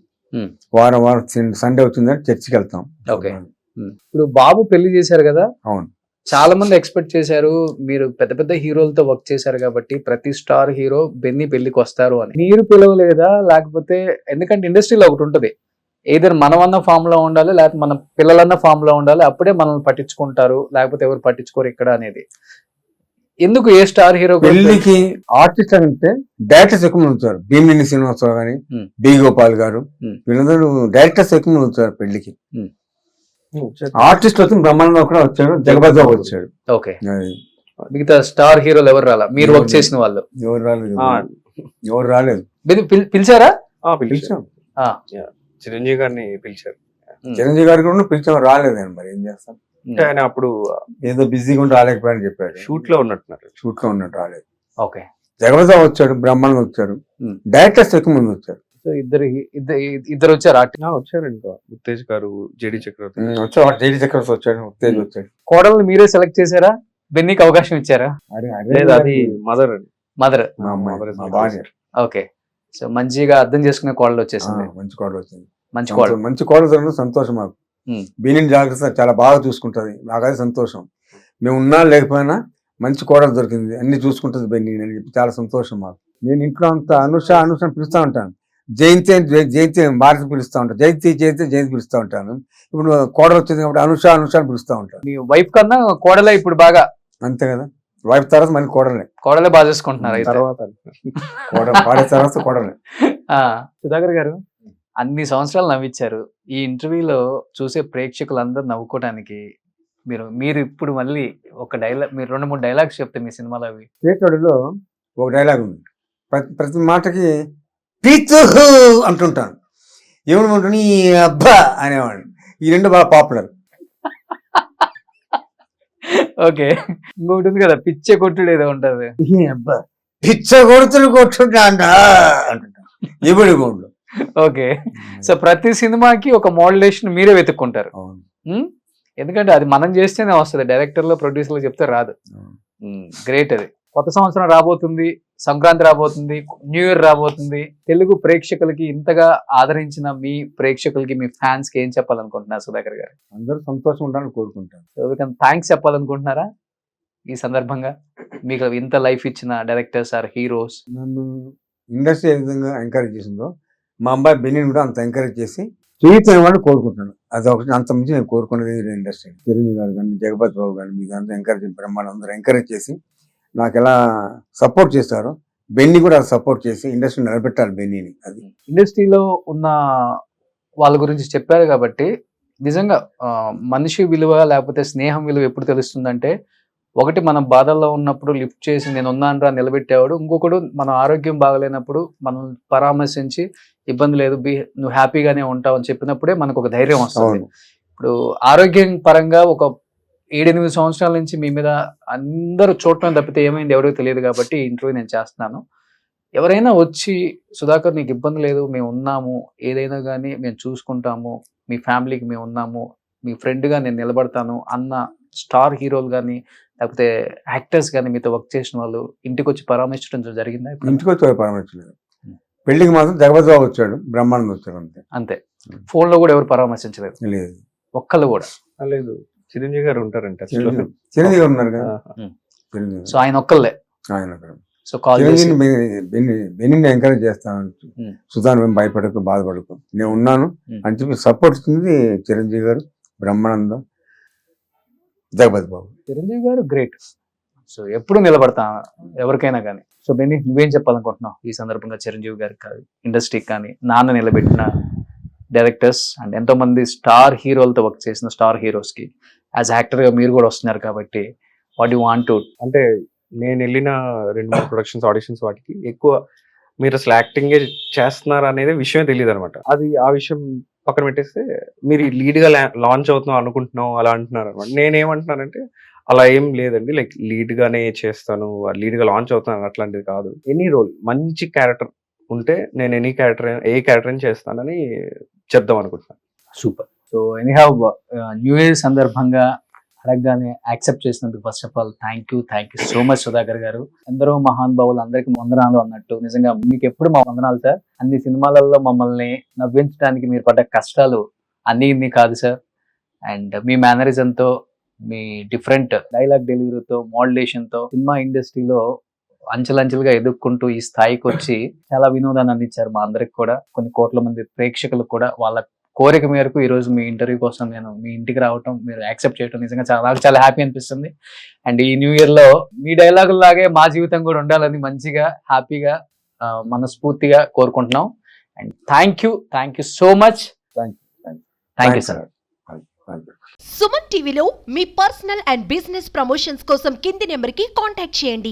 వారం సండే వచ్చిందని చర్చికి వెళ్తాం. ఓకే. ఇప్పుడు బాబు పెళ్లి చేశారు కదా. అవును. చాలా మంది ఎక్స్పెక్ట్ చేశారు మీరు పెద్ద పెద్ద హీరోలతో వర్క్ చేశారు కాబట్టి ప్రతి స్టార్ హీరో బెన్నీ పెళ్లికి వస్తారు అని. మీరు పిలవలేదా? లేకపోతే ఎందుకంటే ఇండస్ట్రీలో ఒకటి ఉంటుంది, ఏదైనా మనమన్న ఫామ్ లో ఉండాలి, లేకపోతే మన పిల్లలన్న ఫామ్ లో ఉండాలి, అప్పుడే మనల్ని పట్టించుకుంటారు, లేకపోతే ఎవరు పట్టించుకోరు ఇక్కడ అనేది. ఎందుకు ఏ స్టార్ హీరో పెళ్లికి ఆర్టిస్ట్ అంటే డైరెక్టర్స్ ఎక్కువ ఉంచారు. భీమిని శ్రీనివాసరావు గాని, బి గోపాల్ గారు, వీళ్ళందరూ డైరెక్టర్స్ ఎక్కువ ఉంచారు పెళ్లికి. ఆర్టిస్ట్ వచ్చి బ్రహ్మానందం కూడా వచ్చాడు, జగపతి వచ్చాడు. ఓకే. మిగతా స్టార్ హీరోలు ఎవరు రాలా? మీరు వర్క్ చేసిన వాళ్ళు ఎవరు రాలేదు. పిలిచారా? పిలిచాం. చిరంజీవి గారిని పిలిచారు. చిరంజీవి గారికి కూడా పిలిచాం, రాలేదండి. మరి ఏం చేస్తాం, ఆయన అప్పుడు ఏదో బిజీగా ఉండి రాలేకపోయాని చెప్పాడు. షూట్ లో ఉన్నట్టు రాలేదు. ఓకే. జగపతి వచ్చాడు, బ్రహ్మానందం వచ్చారు, డైరెక్టర్స్ ఎక్కువ మంది వచ్చారు. ఇద్దరు వచ్చారు. వచ్చారు ఇంకా ఉత్తేజ్ గారు, జేడి చక్రవర్తి వచ్చాడు, జేడి చక్రవర్తి వచ్చాడు, ఉత్తేజ్ వచ్చాడు. కోడల్ని మీరే సెలెక్ట్ చేశారా? బెన్నీకి అవకాశం ఇచ్చారా? అది మదర్ భార్య. ఓకే. సో మంచిగా అర్థం చేసుకునే కోడలు వచ్చేసింది. మంచి కోడలు వచ్చింది. మంచి కోడలు సంతోషం మాకు. బీని జాగ్రత్త చాలా బాగా చూసుకుంటది, నాకది సంతోషం. మేము ఉన్నా లేకపోయినా మంచి కోడలు దొరికింది, అన్ని చూసుకుంటుంది బెన్నీ అని చెప్పి చాలా సంతోషం మాకు. నేను ఇంట్లో అంతా అనుష పిలుస్తూ ఉంటాను, జయంతి భారతి పిలుస్తూ ఉంటాను, జయంతి పిలుస్తూ ఉంటాను. ఇప్పుడు కోడలు వచ్చింది కాబట్టి అనుష అని పిలుస్తూ ఉంటాను. మీ వైఫ్ కన్నా కోడలే ఇప్పుడు బాగా? అంతే కదా, వైఫ్ తర్వాత మళ్ళీ కోడలే బాగా చూసుకుంటున్నారు తర్వాత కోడలే. సుధాకర్ గారు అన్ని సంవత్సరాలు నవ్వించారు. ఈ ఇంటర్వ్యూలో చూసే ప్రేక్షకులందరూ నవ్వుకోవడానికి మీరు ఇప్పుడు మళ్ళీ ఒక డైలాగ్, మీరు 2-3 డైలాగ్స్ చెప్తే మీ సినిమాలో అవి. చేతోడిలో ఒక డైలాగ్ ఉంది, ప్రతి మాటకి పీచు అంటుంటాను, ఏమనుకుంటున్నా ఈ అబ్బా అనేవాడు. ఈ 2 బాగా పాపులర్. ఓకే. ఇంకొకటి ఉంది కదా, పిచ్చే కొట్టుడు ఏదో ఉంటది. అబ్బా పిచ్చ కొడుతులు కొట్టుకుంటా అంటుంటా ఇబడి గోండ్లు. ఓకే. సో ప్రతి సినిమాకి ఒక మోడ్యులేషన్ మీరే వెతుక్కుంటారు. ఎందుకంటే అది మనం చేస్తేనే వస్తుంది, డైరెక్టర్లో ప్రొడ్యూసర్లో చెప్తే రాదు. గ్రేట్ అది. కొత్త సంవత్సరం రాబోతుంది, సంక్రాంతి రాబోతుంది, న్యూ ఇయర్ రాబోతుంది. తెలుగు ప్రేక్షకులకి ఇంతగా ఆదరించిన మీ ప్రేక్షకులకి, మీ ఫ్యాన్స్ కి ఏం చెప్పాలనుకుంటున్నారు సుధాకర్ గారు? అందరూ సంతోషంగా ఉండాలని కోరుకుంటాను. ఎవరికైనా థ్యాంక్స్ చెప్పాలనుకుంటున్నారా ఈ సందర్భంగా? మీకు ఇంత లైఫ్ ఇచ్చిన డైరెక్టర్స్ ఆర్ హీరోస్. నన్ను ఇండస్ట్రీ ఏ విధంగా ఎంకరేజ్ చేసిందో మా అబ్బాయి బెన్నీని కూడా అంత ఎంకరేజ్ చేసి జీవితం వాళ్ళు కోరుకుంటున్నాను. అది ఒకటి, అంత మించి నేను కోరుకునేది ఇండస్ట్రీ. చిరంజీవి గారు కానీ, జగపతి బాబు కానీ, మీకు అంతా ఎంకరేజ్, బ్రహ్మాండం అందరూ ఎంకరేజ్ చేసి నాకు ఎలా సపోర్ట్ చేస్తారో బెన్నీ కూడా సపోర్ట్ చేసి ఇండస్ట్రీ నిలబెట్టాలి బెన్నీని. అది ఇండస్ట్రీలో ఉన్న వాళ్ళ గురించి చెప్పారు కాబట్టి నిజంగా మనిషి విలువ లేకపోతే స్నేహం విలువ ఎప్పుడు తెలుస్తుందంటే, ఒకటి మనం బాధల్లో ఉన్నప్పుడు లిఫ్ట్ చేసి నేను ఉన్నానురా నిలబెట్టేవాడు, ఇంకొకడు మన ఆరోగ్యం బాగలేనప్పుడు మనం పరామర్శించి ఇబ్బంది లేదు నువ్వు హ్యాపీగానే ఉంటావు అని చెప్పినప్పుడే మనకు ఒక ధైర్యం వస్తుంది. ఇప్పుడు ఆరోగ్యం పరంగా ఒక 7-8 సంవత్సరాల నుంచి మీ మీద అందరూ చూడటం తప్పితే ఏమైంది ఎవరికి తెలియదు కాబట్టి ఈ ఇంటర్వ్యూ నేను చేస్తున్నాను. ఎవరైనా వచ్చి సుధాకర్ నీకు ఇబ్బంది లేదు, మేము ఉన్నాము, ఏదైనా కానీ మేము చూసుకుంటాము, మీ ఫ్యామిలీకి మేము ఉన్నాము, మీ ఫ్రెండ్గా నేను నిలబడతాను అన్న స్టార్ హీరోలు కానీ లేకపోతే యాక్టర్స్ కానీ మీతో వర్క్ చేసిన వాళ్ళు ఇంటికి వచ్చి పరామర్శించడం జరిగిందా? ఇంటికి వచ్చి పరామర్శించలేదు. పెళ్లికి మాత్రం జగపతి బాబు వచ్చాడు, బ్రహ్మాండం వచ్చాడు, అంతే. అంతే. ఫోన్ లో కూడా ఎవరు పరామర్శించలేదు? లేదు, ఒక్కళ్ళు కూడా లేదు. చిరంజీవి గారు ఉంటారంట, చిరంజీవి ఉన్నారు కదా. సో ఆయన ఒక్కళ్ళే. ఆయన సో కాల్ బెన్నీని ఎంకరేజ్ చేస్తాను, సుధాన్ మేము భయపడకు, బాధపడకు, నేను ఉన్నాను అని చెప్పి సపోర్ట్ ఇస్తుంది చిరంజీవి గారు, బ్రహ్మానందం, జగపతి బాబు. చిరంజీవి గారు గ్రేట్. సో ఎప్పుడు నిలబడతా ఎవరికైనా కానీ. సో బెన్నీ, నువ్వేం చెప్పాలనుకుంటున్నావు ఈ సందర్భంగా చిరంజీవి గారికి కానీ, ఇండస్ట్రీకి కానీ, నాన్న నిలబెట్టిన డైరెక్టర్స్ అండ్ ఎంతో మంది స్టార్ హీరోలతో వర్క్ చేసిన స్టార్ హీరోస్ కి యాజ్ యాక్టర్ గా మీరు కూడా వస్తున్నారు కాబట్టి వాట్ యు వాంట్ టు? అంటే నేను వెళ్ళిన 2-3 ప్రొడక్షన్స్, ఆడిషన్స్, వాటికి ఎక్కువ మీరు అసలు యాక్టింగే చేస్తున్నారు అనేది విషయమే తెలియదు అనమాట. అది ఆ విషయం పక్కన పెట్టేస్తే మీరు లీడ్ గా లాంచ్ అవుతున్నాం అనుకుంటున్నాం అలా అంటున్నారు అనమాట. నేనేమంటున్నానంటే అలా ఏం లేదండి, లైక్ లీడ్ గానే చేస్తాను, లీడ్ గా లాంచ్ అవుతున్నాను అట్లాంటిది కాదు. ఎనీ రోల్, మంచి క్యారెక్టర్ ఉంటే నేను ఏ క్యారెక్టర్ చేస్తానని చెప్దాం అనుకుంటున్నాను. Super. So anyhow new year సందర్భంగా అడగగానే యాక్సెప్ట్ చేసినందుకు first of all thank you so much Sudhakar గారు. ఎందరో మహానుభావులు అందరికీ వందనాలు అన్నట్టు నిజంగా మీకు ఎప్పుడు మా వందనాలు సార్. అన్ని సినిమాలలో మమ్మల్ని నవ్వించడానికి మీరు పడ్డ కష్టాలు అన్ని ఇన్ని కాదు సార్. అండ్ మీ మేనరిజంతో, మీ డిఫరెంట్ డైలాగ్ డెలివరీతో, మోడ్యులేషన్తో సినిమా ఇండస్ట్రీలో అంచెలంచెలుగా ఎదుర్కొంటూ ఈ స్థాయికి వచ్చి చాలా వినోదాన్ని అందించారు మా అందరికి కూడా, కొన్ని కోట్ల మంది ప్రేక్షకులకు కూడా. వాళ్ళ కోరిక మేరకు ఈ రోజు మీ ఇంటర్వ్యూ కోసం నేను మీ ఇంటికి రావటం, మీరు యాక్సెప్ట్ చేయడం నిజంగా చాలా హ్యాపీ అనిపిస్తుంది. అండ్ ఈ న్యూ ఇయర్ లో మీ డైలాగుల లాగే మా జీవితం కూడా ఉండాలని మంచిగా హ్యాపీగా మనస్ఫూర్తిగా కోరుకుంటున్నాం. And thank you so much. Thank you sir. Suman టీవీలో మీ పర్సనల్ అండ్ బిజినెస్ ప్రమోషన్స్ కోసం కింది నెంబర్కి కాంటాక్ట్ చేయండి.